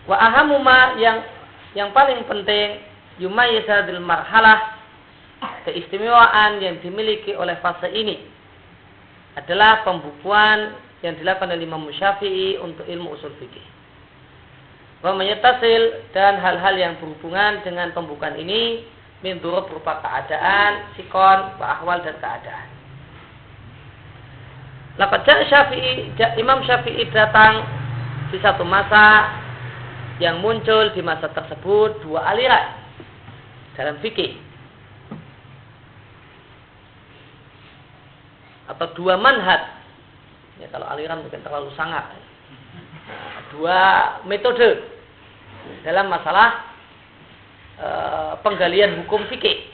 Wa ahamu ma, yang paling penting, yumayyiz hadil marhalah, keistimewaan yang dimiliki oleh fase ini adalah pembukuan yang dilakukan oleh Imam Syafi'i untuk ilmu usul fikih. Wa mayyatasil, dan hal-hal yang berhubungan dengan pembukaan ini min dzuruf berupa keadaan, sikon, wa ahwal, dan keadaan. Laqad Imam Syafi'i datang di satu masa yang muncul di masa tersebut dua aliran dalam fikih atau dua manhaj. Ya, kalau aliran mungkin terlalu sangat. Nah, dua metode dalam masalah penggalian hukum fikih.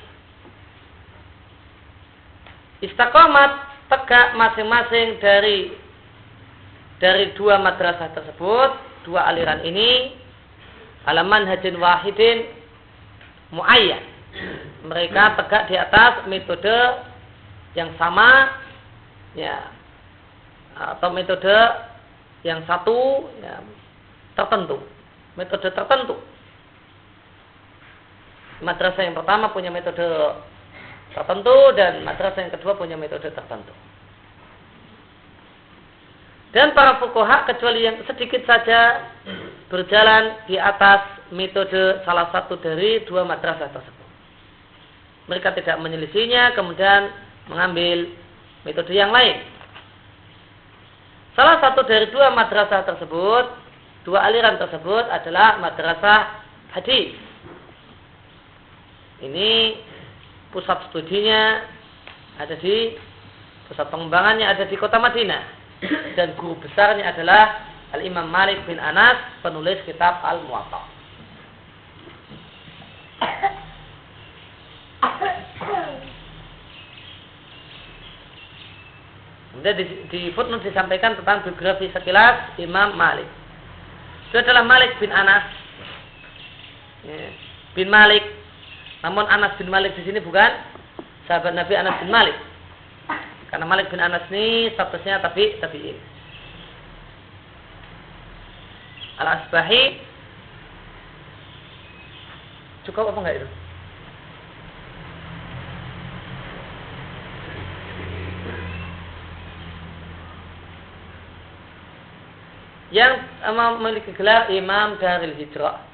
Istiqamat, tegak masing-masing dari dua madrasah tersebut, dua aliran ini, ala manhajin wahidin muayyan. Mereka tegak di atas metode yang sama, ya, atau metode yang satu, ya, tertentu, metode tertentu. Madrasah yang pertama punya metode tertentu dan madrasah yang kedua punya metode tertentu. Dan para fuqaha kecuali yang sedikit saja berjalan di atas metode salah satu dari dua madrasah tersebut. Mereka tidak menyelisihinya kemudian mengambil metode yang lain. Salah satu dari dua madrasah tersebut, dua aliran tersebut adalah madrasah hadis. Ini pusat studinya ada di, pusat pengembangannya ada di kota Madinah, dan guru besarnya adalah Al-Imam Malik bin Anas, penulis kitab Al-Muwatta. Kemudian di footnote disampaikan tentang biografi sekilas Imam Malik. Itu adalah Malik bin Anas, ya, bin Malik. Namun Anas bin Malik di sini bukan sahabat Nabi Anas bin Malik, karena Malik bin Anas ini statusnya tabi'in. Al-Asbahi cukup apa enggak itu? Yang memiliki gelar Imam Daril Hijrah.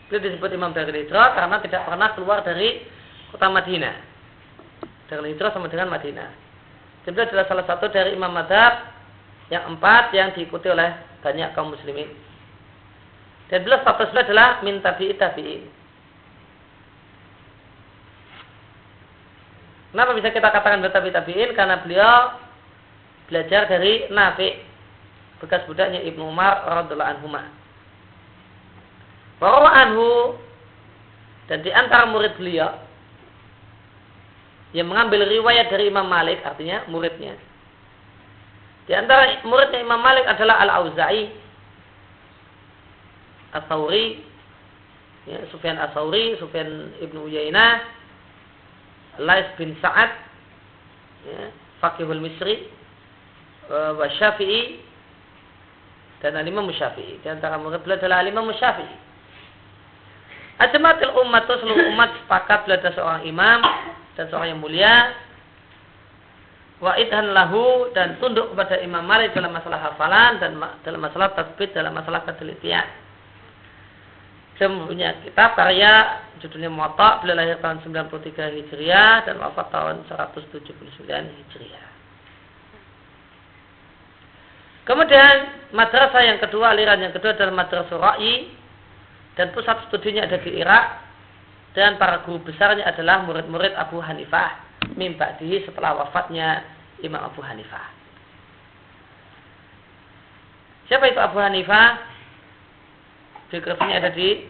Beliau disebut Imam Daril Hijrah karena tidak pernah keluar dari kota Madinah. Daril Hijrah sama dengan Madinah. Dan beliau adalah salah satu dari imam madzhab yang 4 yang diikuti oleh banyak kaum muslimin. Dan beliau statusnya adalah min tabi'in. Kenapa bisa kita katakan beliau tabi'in? Karena beliau belajar dari Nafi', bekas budaknya Ibnu Umar radhiyallahu anhuma. Bahwa anhu, dan di antara murid beliau yang mengambil riwayat dari Imam Malik, artinya muridnya. Di antara muridnya Imam Malik adalah Al-Auza'i, Ats-Tsauri, ya, Sufyan Ats-Tsauri, Sufyan Ibnu Uyainah, Lais bin Sa'ad, ya, Faqihul Misri, wa Syafi'i, dan Al-Imam Syafi'i. Di antara murid beliau adalah Al-Imam Syafi'i. Ajmatil umat, seluruh umat sepakat beliau adalah seorang imam dan seorang yang mulia. Wa idhan lahu, dan tunduk kepada Imam Malik dalam masalah hafalan dan dalam masalah tasbih, dalam masalah ketelitian. Dia mempunyai kitab karya judulnya Muwatta. Beliau lahir tahun 93 Hijriah dan wafat tahun 179 Hijriah. Kemudian madrasah yang kedua, aliran yang kedua adalah madrasah Ra'i, dan pusat studinya ada di Irak, dan para guru besarnya adalah murid-murid Abu Hanifah min ba'dihi, setelah wafatnya Imam Abu Hanifah. Siapa itu Abu Hanifah? Biografinya ada di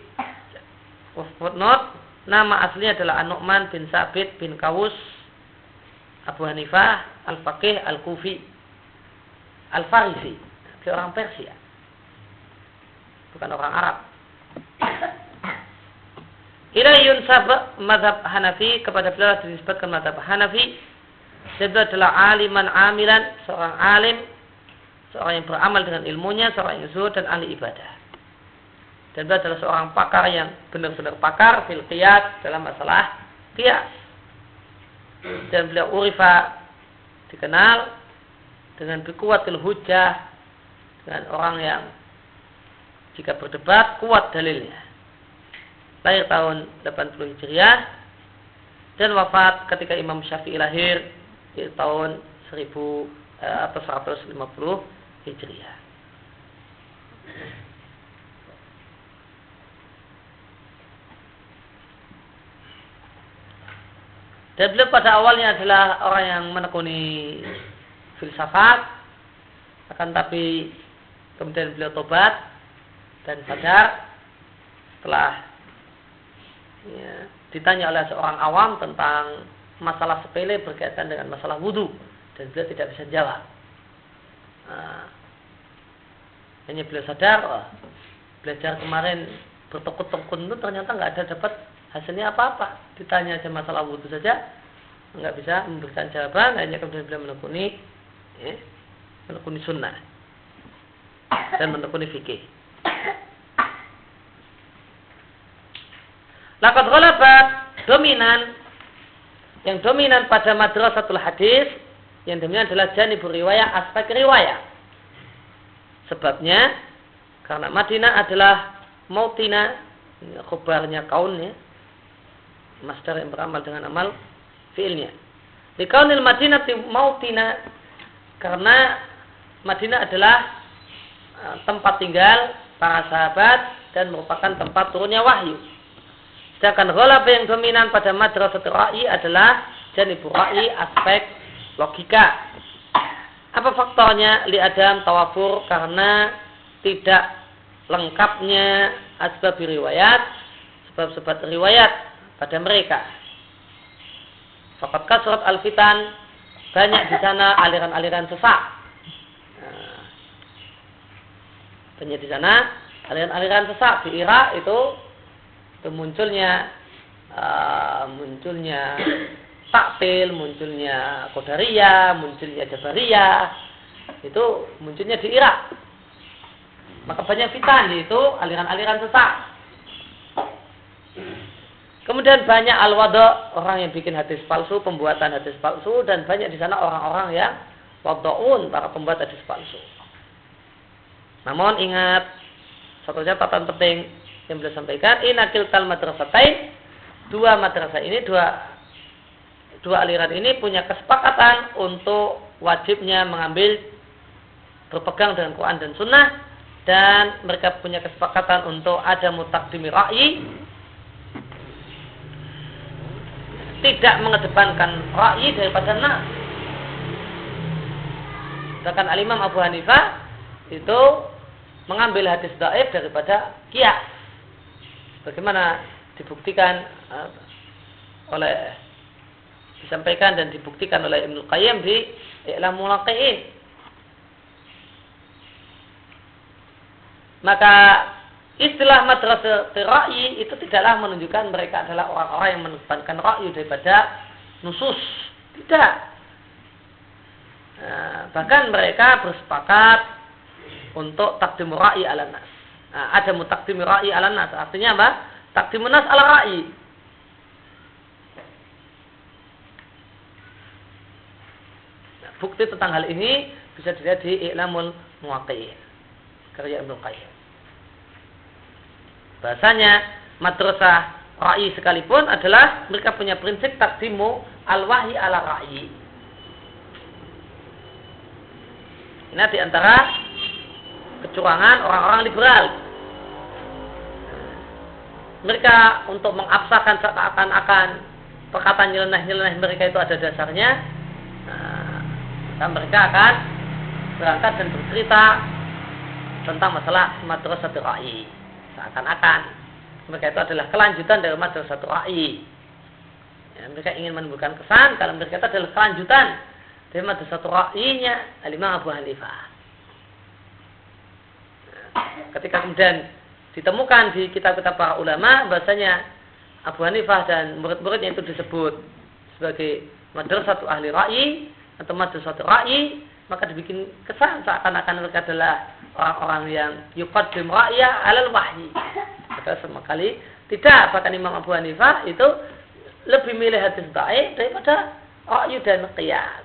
footnote. Nama aslinya adalah An-Nu'man bin Sabit bin Kawus Abu Hanifah al-Faqih al-Kufi al-Farisi, dia orang Persia, bukan orang Arab. Ilaihi yunsab mazhab Hanafi, kepada beliau disebutkan mazhab Hanafi. Dia adalah aliman amilan, seorang alim, seorang yang beramal dengan ilmunya, seorang yang zuhud dan ahli ibadah. Dan beliau adalah seorang pakar yang benar-benar pakar fil qiyas, dalam masalah qiyas. Dan beliau urifa, dikenal dengan biquwatil hujjah, dengan orang yang jika berdebat kuat dalilnya. Lahir tahun 80 Hijriah dan wafat ketika Imam Syafi'i lahir di tahun 150 Hijriah. Dan beliau pada awalnya adalah orang yang menekuni filsafat, akan tapi kemudian beliau tobat dan sadar setelah ditanya oleh seorang awam tentang masalah sepele berkaitan dengan masalah wudu, dan beliau tidak bisa jawab. Hanya beliau sadar, belajar kemarin bertekun-tekun itu ternyata nggak ada dapat hasilnya apa-apa. Ditanya aja masalah wudu saja nggak bisa memberikan jawaban. Hanya kemudian beliau menekuni sunnah dan menekuni fikih. Laqad ghalabat dominan, yang dominan pada madrasatul hadis, yang dominan adalah janibur riwayah, aspek riwayah. Sebabnya karena Madinah adalah mautina, khabarnya kaunnya, masdar yang beramal dengan amal fiilnya. Di kaunil Madinah mautina, karena Madinah adalah tempat tinggal para sahabat dan merupakan tempat turunnya wahyu. Sedangkan ghalaba yang dominan pada madrasatul ra'i adalah janibur ra'i, aspek logika. Apa faktornya? Li adam tawafur, karena tidak lengkapnya asbab riwayat, sebab-sebab riwayat pada mereka. Faqad kasrat al-fitan, banyak di sana aliran-aliran sesat. Banyak di sana aliran-aliran sesat. Di Irak itu munculnya taktil, munculnya qadariyah, munculnya jabariyah, itu munculnya di Irak. Maka banyak fitan, yaitu aliran-aliran sesat. Kemudian banyak al-wada', orang yang bikin hadis palsu, pembuatan hadis palsu, dan banyak di sana orang-orang yang wada'un, para pembuat hadis palsu. Namun ingat, satu catatan penting yang beliau sampaikan, inakil tal madrasatain, dua madrasah ini, dua aliran ini punya kesepakatan untuk wajibnya mengambil, berpegang dengan Quran dan Sunnah, dan mereka punya kesepakatan untuk ada mutaqdimi ra'yi, tidak mengedepankan ra'yi daripada nas. Sedangkan al-Imam Abu Hanifah itu mengambil hadis dhaif daripada qiyas. Bagaimana dibuktikan disampaikan dan dibuktikan oleh Ibnu Qayyim di I'lamul Muwaqqi'in. Maka istilah madrasah ra'yi itu tidaklah menunjukkan mereka adalah orang-orang yang mengedepankan ra'yu daripada nusus. Tidak. Bahkan mereka bersepakat untuk taqdim ra'yi ala nas. Ada mutaqdim ra'yi ala nas. Artinya apa? Taqdimun nas ala ra'yi. Bukti tentang hal ini bisa dilihat di I'lamul Muwaqqi'in, karya Ibnu Qayyim. Bahasanya madrasah ra'yi sekalipun adalah mereka punya prinsip taqdimu al-wahyi ala ra'yi. Ini di antara kecurangan orang-orang liberal. Mereka untuk mengabsahkan seakan-akan perkataan nyeleneh-nyeleneh mereka itu ada dasarnya, dan mereka akan berangkat dan bercerita tentang masalah madrasatul ra'yi. Seakan-akan mereka itu adalah kelanjutan dari madrasatul ra'yi. Ya, mereka ingin menimbulkan kesan kalau mereka itu adalah kelanjutan dari madrasah ra'yinya Al-Imam Abu Hanifah. Ketika kemudian ditemukan di kitab-kitab para ulama bahasanya Abu Hanifah dan murid-muridnya itu disebut sebagai madrasah ahli ra'yi atau madrasah ra'yi, maka dibikin kesan seakan-akan mereka adalah orang-orang yang yuqaddim ra'ya 'alal wahyi. Maka sama kali tidak, bahkan Imam Abu Hanifah itu lebih milih hadis dhaif daripada ra'yu dan qiyas.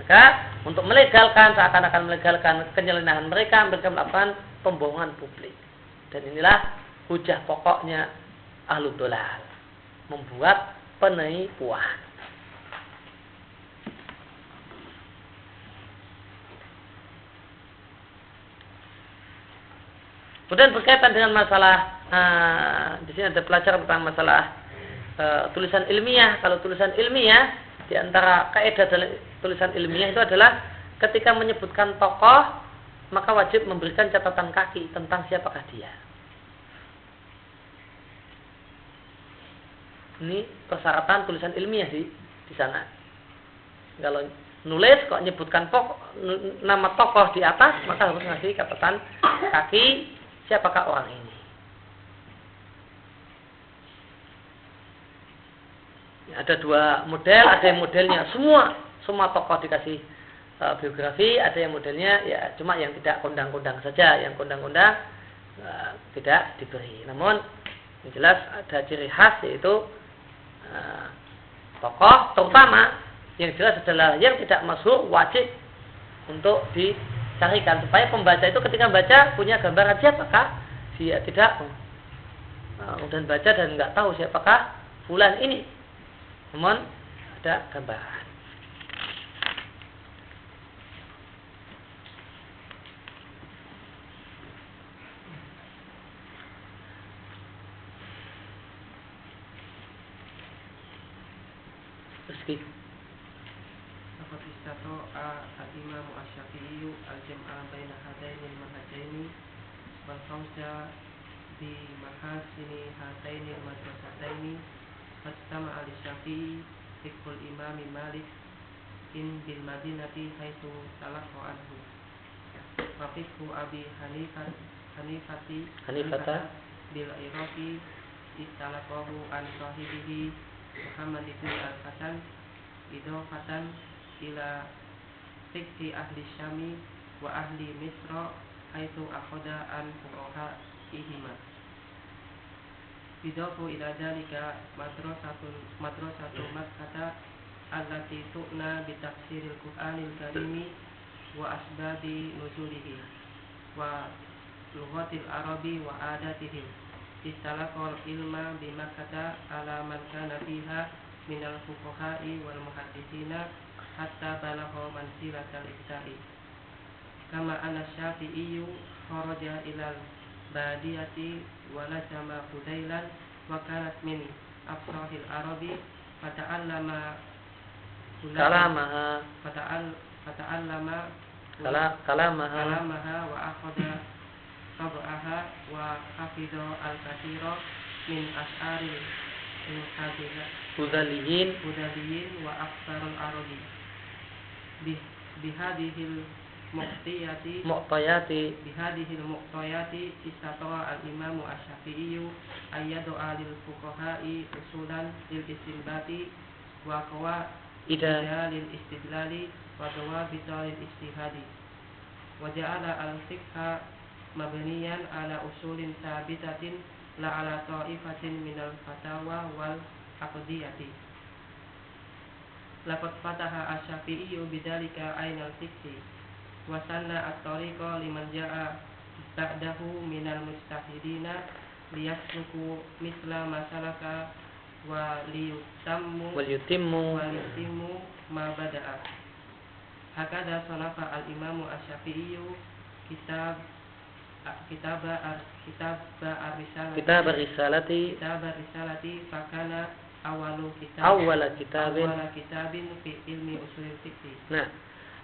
Maka untuk melegalkan, seakan-akan melegalkan kenyelenahan mereka melakukan pembohongan publik. Dan inilah hujah pokoknya ahlul dolal, membuat penipuan. Kemudian berkaitan dengan masalah di sini ada pelajaran tentang masalah tulisan ilmiah. Kalau tulisan ilmiah, di antara kaidah dalam tulisan ilmiah itu adalah ketika menyebutkan tokoh, maka wajib memberikan catatan kaki tentang siapakah dia. Ini persyaratan tulisan ilmiah di sana. Kalau nulis kok menyebutkan nama tokoh di atas, maka harus ngasih catatan kaki siapakah orang ini. Ada dua model, ada yang modelnya semua tokoh dikasih biografi, ada yang modelnya ya cuma yang tidak kondang-kondang saja, yang kondang-kondang tidak diberi. Namun yang jelas ada ciri khas yaitu tokoh, terutama yang jelas adalah yang tidak masyhur wajib untuk dicarikan supaya pembaca itu ketika baca punya gambaran siapakah dia, tidak kemudian baca dan nggak tahu siapakah fulan ini, namun ada gambaran. Terus Laqad istata'a al-Imam Asy-Syafi'i al-jam'a baina hadaini al-manhajaini wal fawza bi mahasini hataini al-madrasataini fastama'a al-Syafi'i fiqhul Imam Malik in bil Madinati haitsu talaqqa anhu wa fiqhu Abi Hanifata bil Iraqi istalaqahu an sahibihi Muhammad ibn al-Hasan idofatan ila fikhi ahli Syami wa ahli Misra haitsu akhadha an fuqahaihima. Idofu ila dzalika madrasatu Makkah allati tu'na bi tafsiril Qur'anil Karimi wa asbabi nuzulihi wa lughatil arabi wa adatihim. Istalaqal ilma bi Makkah ala man kana fiha minal fuqaha'i wal muhadditsina hatta balagha manzilatal ibta'i. Kama anna Syafi'i kharaja ilal badiyati wa lazama Hudailan wa kanat min afsahil arabi fata'allama kalamaha wa akhadha sab'aha wa hafidha al-katsira min as'aril hudaliyin wa aksarul arabi bihadihil muqtayati istata'a al-Imam Asy-Syafi'i ayyadu alil fuqaha'i usulan lil istinbati wa qawaida lil istidlali wa dawabita lil ijtihadi wa ja'ala al-fiqha mabniyan ala usulin sabitatin la ala ta'ifatin minal fatawa wal aqdiyati. Laqad fataha Asy-Syafi'i bidzalika ainal fiqhi wa sanna at-tariqa liman ja'a ba'dahu minal mujtahidina liyasluku misla masalaka wa liyutimmu ma bada'a. Hakada sanafa al-Imam Asy-Syafi'i kitab risalati fakana awwala kitabin fi ilmi usulil fiqh. Nah,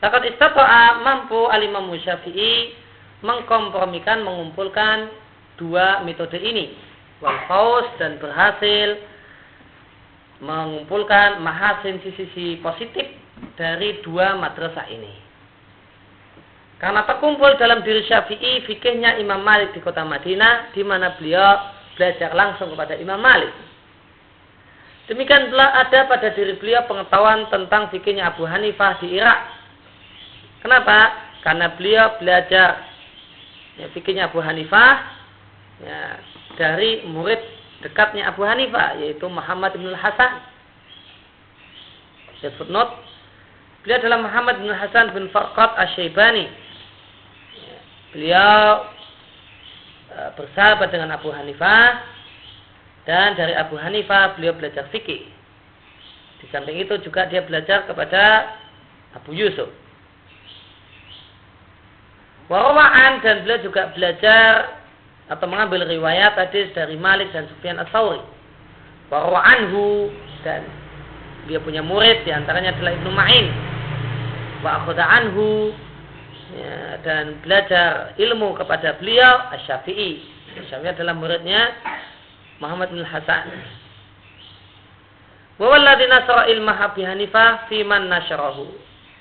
laqad istata'a mampu al-Imam Syafi'i mengkompromikan, mengumpulkan dua metode ini, wal fauz, dan berhasil mengumpulkan mahasin, sisi positif dari dua madrasah ini. Karena terkumpul dalam diri Syafi'i fikihnya Imam Malik di kota Madinah, di mana beliau belajar langsung kepada Imam Malik. Demikian pula ada pada diri beliau pengetahuan tentang fikihnya Abu Hanifah di Irak. Kenapa? Karena beliau belajar fikihnya Abu Hanifah dari murid dekatnya Abu Hanifah, yaitu Muhammad bin Hasan. Saya footnote, beliau adalah Muhammad bin Hasan bin Farqad Asy-Syaibani. Beliau bersahabat dengan Abu Hanifah, dan dari Abu Hanifah beliau belajar fikih. Di samping itu juga dia belajar kepada Abu Yusuf. Warawaan, dan beliau juga belajar atau mengambil riwayat hadis dari Malik dan Sufyan Ats-Tsauri. Warawaanhu, dan dia punya murid, diantaranya adalah Ibnu Ma'in. Wa akhadha anhu, dan belajar ilmu kepada beliau Asy-Syafi'i. Asy-Syafi'i adalah muridnya Muhammad bin Hasan. Wa walladzi nasara ilmaha Abi Hanifah fi man nasyarahu.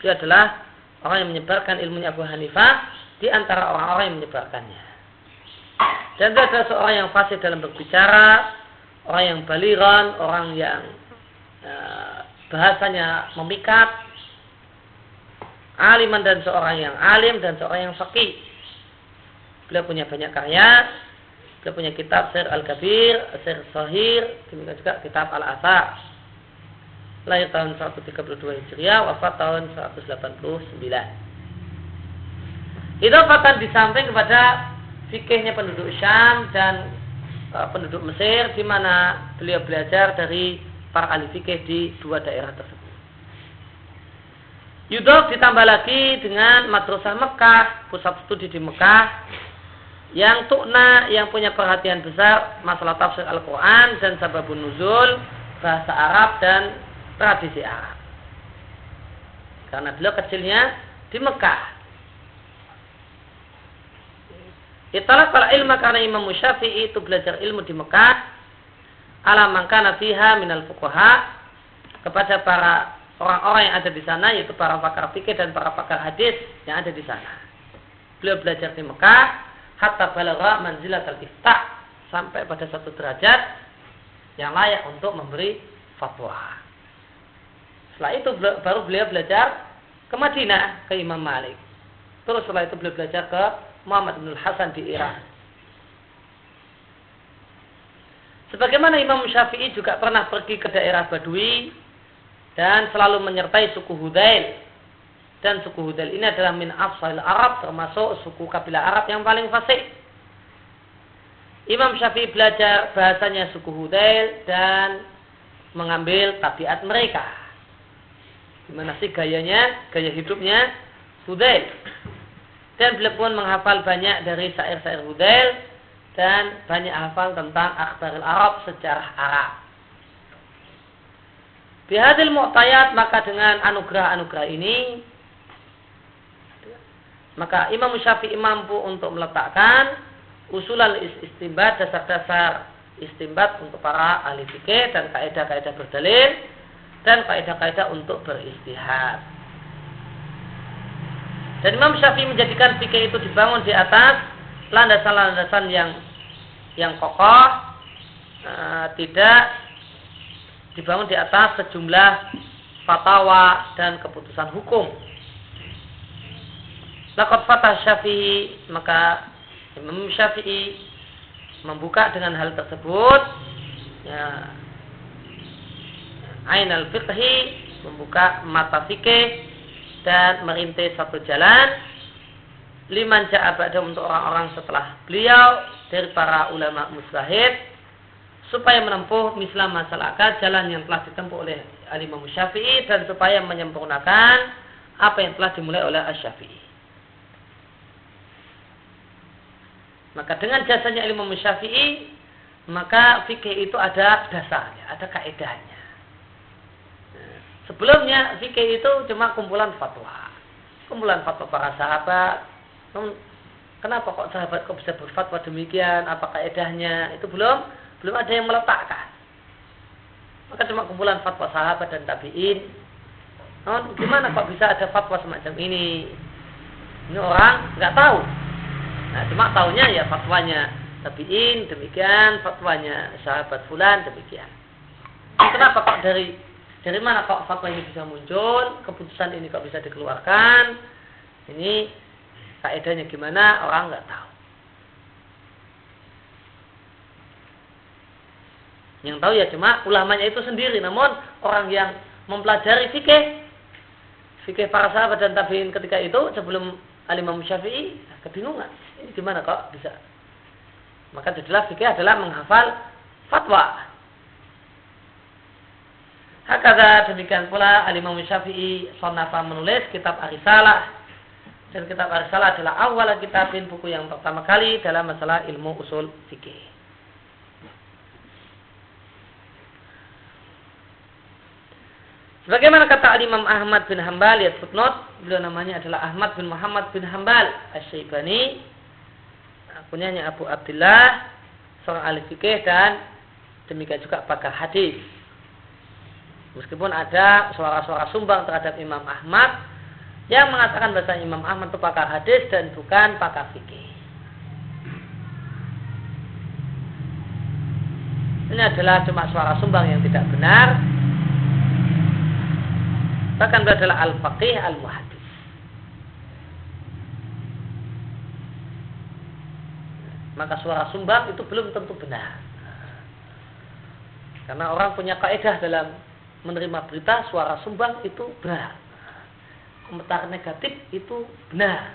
Dia adalah orang yang menyebarkan ilmunya Abu Hanifah di antara orang-orang yang menyebarkannya. Dan dia adalah seorang yang fasih dalam berbicara, orang yang baliran, orang yang bahasanya memikat, aliman, dan seorang yang alim, dan seorang yang faqih. Beliau punya banyak karya. Beliau punya kitab Sir Al-Kabir, Sir Shahir, demikian juga kitab Al-Athar. Lahir tahun 132 Hijriah, wafat tahun 189. Itu akan disamping kepada fikihnya penduduk Syam dan penduduk Mesir, di mana beliau belajar dari para ahli fikih di dua daerah tersebut. Yudhaf ditambah lagi dengan madrasah Mekah, pusat studi di Mekah, yang tukna, yang punya perhatian besar masalah tafsir Al-Quran dan sababun nuzul, bahasa Arab dan tradisi Arab. Karena beliau kecilnya di Mekah. Italaqal ilma, karena Imam Syafi'i itu belajar ilmu di Mekah, ala man kana fiha minal fuqaha, kepada para orang-orang yang ada di sana, yaitu para pakar fikih dan para pakar hadis yang ada di sana. Beliau belajar di Mekah hatta balagha manzilatal iftah, sampai pada satu derajat yang layak untuk memberi fatwa. Setelah itu baru beliau belajar ke Madinah, ke Imam Malik. Terus setelah itu beliau belajar ke Muhammad bin Hasan di Irak. Sebagaimana Imam Syafi'i juga pernah pergi ke daerah Badui dan selalu menyertai suku Hudzail. Dan suku Hudzail ini adalah min afsahil Arab, termasuk suku kabilah Arab yang paling fasih. Imam Syafi'i belajar bahasanya suku Hudzail dan mengambil tabiat mereka. Gimana sih gayanya, gaya hidupnya Hudzail. Dan beliau pun menghafal banyak dari syair-syair Hudzail dan banyak hafal tentang akhbaril Arab, sejarah Arab. Bihadil mu'tayat, maka dengan anugerah-anugerah ini, maka Imam Syafi'i mampu untuk meletakkan usulal istimbat, dasar-dasar istimbat untuk para ahli fikih, dan kaidah-kaidah berdalil, dan kaidah-kaidah untuk beristihad. Dan Imam Syafi'i menjadikan fikih itu dibangun di atas landasan-landasan yang kokoh, tidak dibangun di atas sejumlah fatwa dan keputusan hukum. Laqad fatah Syafi'i, maka Imam Syafi'i membuka dengan hal tersebut, ainal fiqhi, membuka mata fikih dan merintis satu jalan liman ja'a ba'da, untuk orang-orang setelah beliau dari para ulama mujtahid, supaya menempuh mislah masyarakat, jalan yang telah ditempuh oleh Imam Syafi'i, dan supaya menyempurnakan apa yang telah dimulai oleh Asy-Syafi'i. Maka dengan jasanya Imam Syafi'i, maka fikih itu ada dasarnya, ada kaedahnya. Sebelumnya fikih itu cuma kumpulan fatwa para sahabat. kenapa kok sahabat kok bisa berfatwa demikian, apa kaedahnya, itu belum ada yang meletakkan. Maka cuma kumpulan fatwa sahabat dan tabi'in. Namun gimana kok bisa ada fatwa semacam ini? Ini orang nggak tahu. Nah, cuma tahunya ya fatwanya tabi'in demikian, fatwanya sahabat fulan demikian. Kenapa kok dari mana kok fatwa ini bisa muncul, keputusan ini kok bisa dikeluarkan? Ini kaedahnya gimana? Orang nggak tahu. Yang tahu ya cuma ulamanya itu sendiri. Namun orang yang mempelajari fikih para sahabat dan tabi'in ketika itu sebelum Al-Imam Syafi'i kebingungan. Ini gimana kok bisa? Maka jadilah fikih adalah menghafal fatwa. Hakadha demikian pula Al-Imam Syafi'i sonnafa menulis kitab Ar-Risalah. Dan kitab Ar-Risalah adalah awal kitabin, buku yang pertama kali dalam masalah ilmu usul fikih. Sebagaimana kata Imam Ahmad bin Hanbal, lihat footnote, beliau namanya adalah Ahmad bin Muhammad bin Hanbal Asy-Syaibani, kunyanya Abu Abdullah, seorang ahli fikih dan demikian juga pakar hadis. Meskipun ada suara-suara sumbang terhadap Imam Ahmad yang mengatakan bahwa Imam Ahmad itu pakar hadis dan bukan pakar fikih. Ini adalah cuma suara sumbang yang tidak benar. Bahkan beliau adalah al-faqih al-muhaddis. Maka suara sumbang itu belum tentu benar. Karena orang punya kaidah dalam menerima berita, suara sumbang itu benar. Komentar negatif itu benar.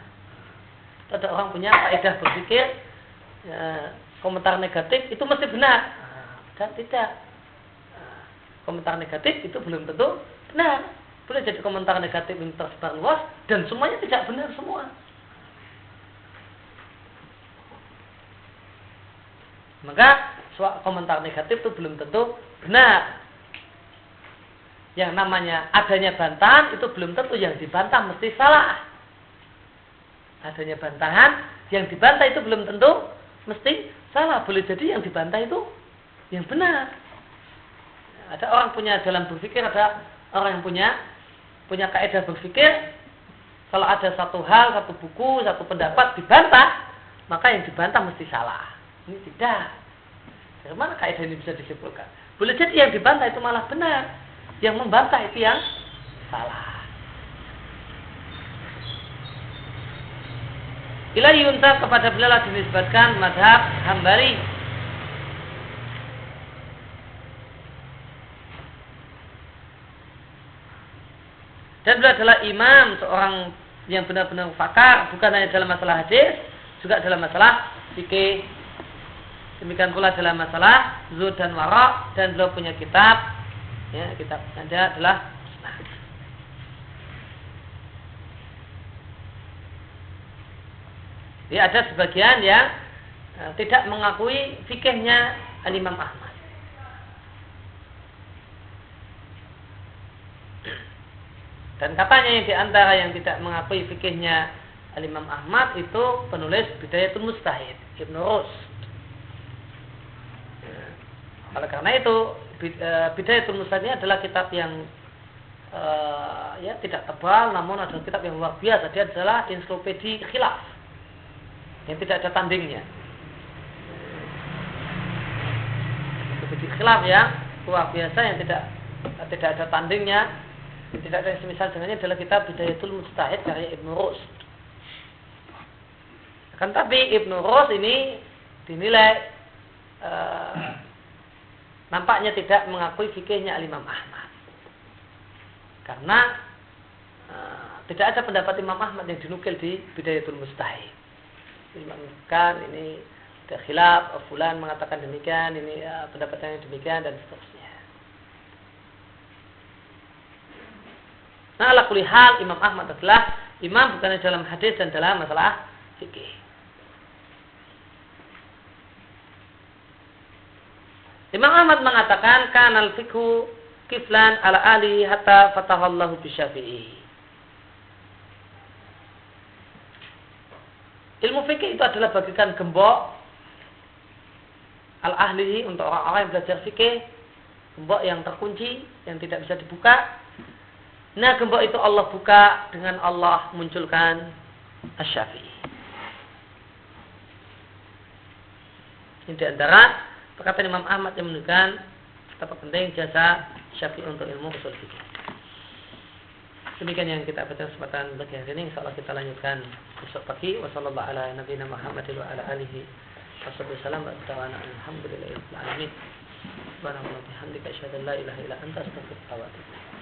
Ada orang punya kaidah berpikir komentar negatif itu mesti benar. Dan tidak. Komentar negatif itu belum tentu benar. Boleh jadi komentar negatif yang tersebar luas dan semuanya tidak benar semua. Maka komentar negatif itu belum tentu benar. Yang namanya adanya bantahan itu belum tentu yang dibantah mesti salah. Adanya bantahan yang dibantah itu belum tentu mesti salah. Boleh jadi yang dibantah itu yang benar. Ada orang punya dalam berpikir, ada orang yang punya kaidah berpikir, kalau ada satu hal, satu buku, satu pendapat dibantah, maka yang dibantah mesti salah. Ini tidak. Dari mana kaidah ini bisa disimpulkan? Boleh jadi yang dibantah itu malah benar, yang membantah itu yang salah. Ila yunsab kepada beliau dinisbatkan mazhab Hambali. Dan beliau adalah imam, seorang yang benar-benar fakar, bukan hanya dalam masalah hadis, juga dalam masalah fikih. Demikian pula dalam masalah zuhud dan wara', dan beliau punya kitab, ya, kitab Anda adalah Musnad. Ya, ada sebagian yang tidak mengakui fikihnya Al-Imam Ahmad. Dan katanya yang diantara yang tidak mengakui fikihnya Al-Imam Ahmad itu penulis Bidayatul Mujtahid, Ibnu Rusd. Oleh karena itu Bidayatul Mujtahid ini adalah kitab yang ya tidak tebal, namun adalah kitab yang luar biasa. Dia adalah ensiklopedi khilaf yang tidak ada tandingnya. Ensiklopedi khilaf yang luar biasa yang tidak ada tandingnya. Tidak ada yang semisal dengannya adalah kitab Bidayatul Mujtahid karya Ibnu Rusd. Kan tapi Ibnu Rusd ini dinilai nampaknya tidak mengakui fikihnya Imam Ahmad. Karena tidak ada pendapat Imam Ahmad yang dinukil di Bidayatul Mujtahid. Kan ini ada khilaf, fulan mengatakan demikian, ini pendapatnya demikian dan seterusnya. Nah, ala kulli hal Imam Ahmad adalah imam bukan dalam hadis dan dalam masalah fikih. Imam Ahmad mengatakan kanal fikhu kiflan ala ali hatta fatahallahu bi Syafi'i. ilmu fikih itu adalah bagikan gembok al-ahli untuk orang-orang yang belajar fikih, gembok yang terkunci, yang tidak bisa dibuka. Nah, gembok itu Allah buka dengan Allah munculkan Asy-Syafi'i. Ini di antara perkataan Imam Ahmad yang menunjukkan betapa penting jasa Syafi'i untuk ilmu usul fikih. Demikian yang kita baca kesempatan bagi hari ini. Insyaallah kita lanjutkan besok pagi. Wassallallahu ala nabiyina Muhammadin wa ala alihi wasallam. Alhamdulillahirabbil alamin. Subhanallahi wa bihamdihi asyhadu an la ilaha illa anta astaghfiruka wa atubu ilaik.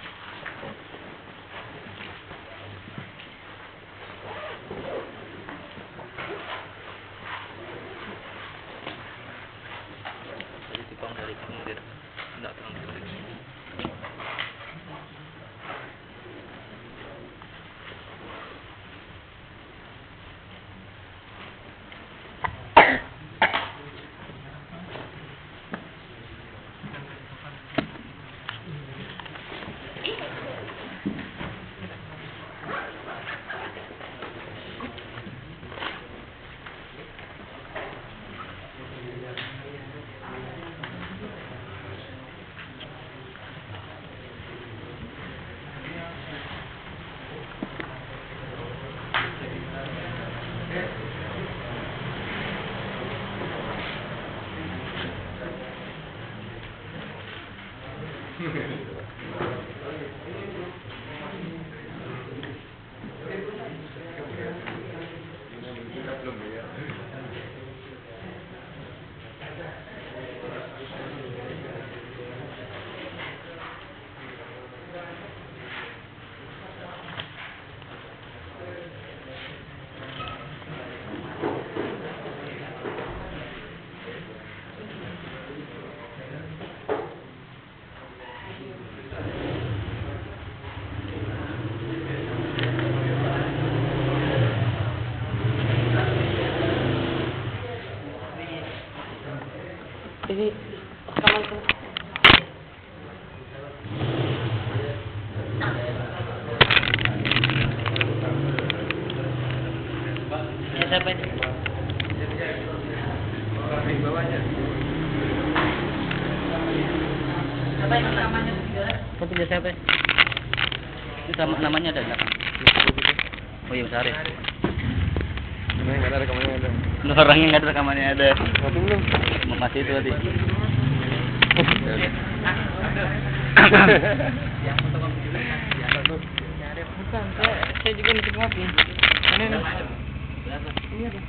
Ini rekaman tuh. Ya, siapa ini? Bawahnya. Apa ini namanya? Kopi siapa? Ini namanya ada enggak? Oh iya, besar ya. Namanya enggak ada rekamannya ada. Orangnya enggak ada rekamannya ada. Mati belum? Masih itu tadi. Yang fotokopi juga satu. Bukan, saya juga mesti ngopi. Ini ada.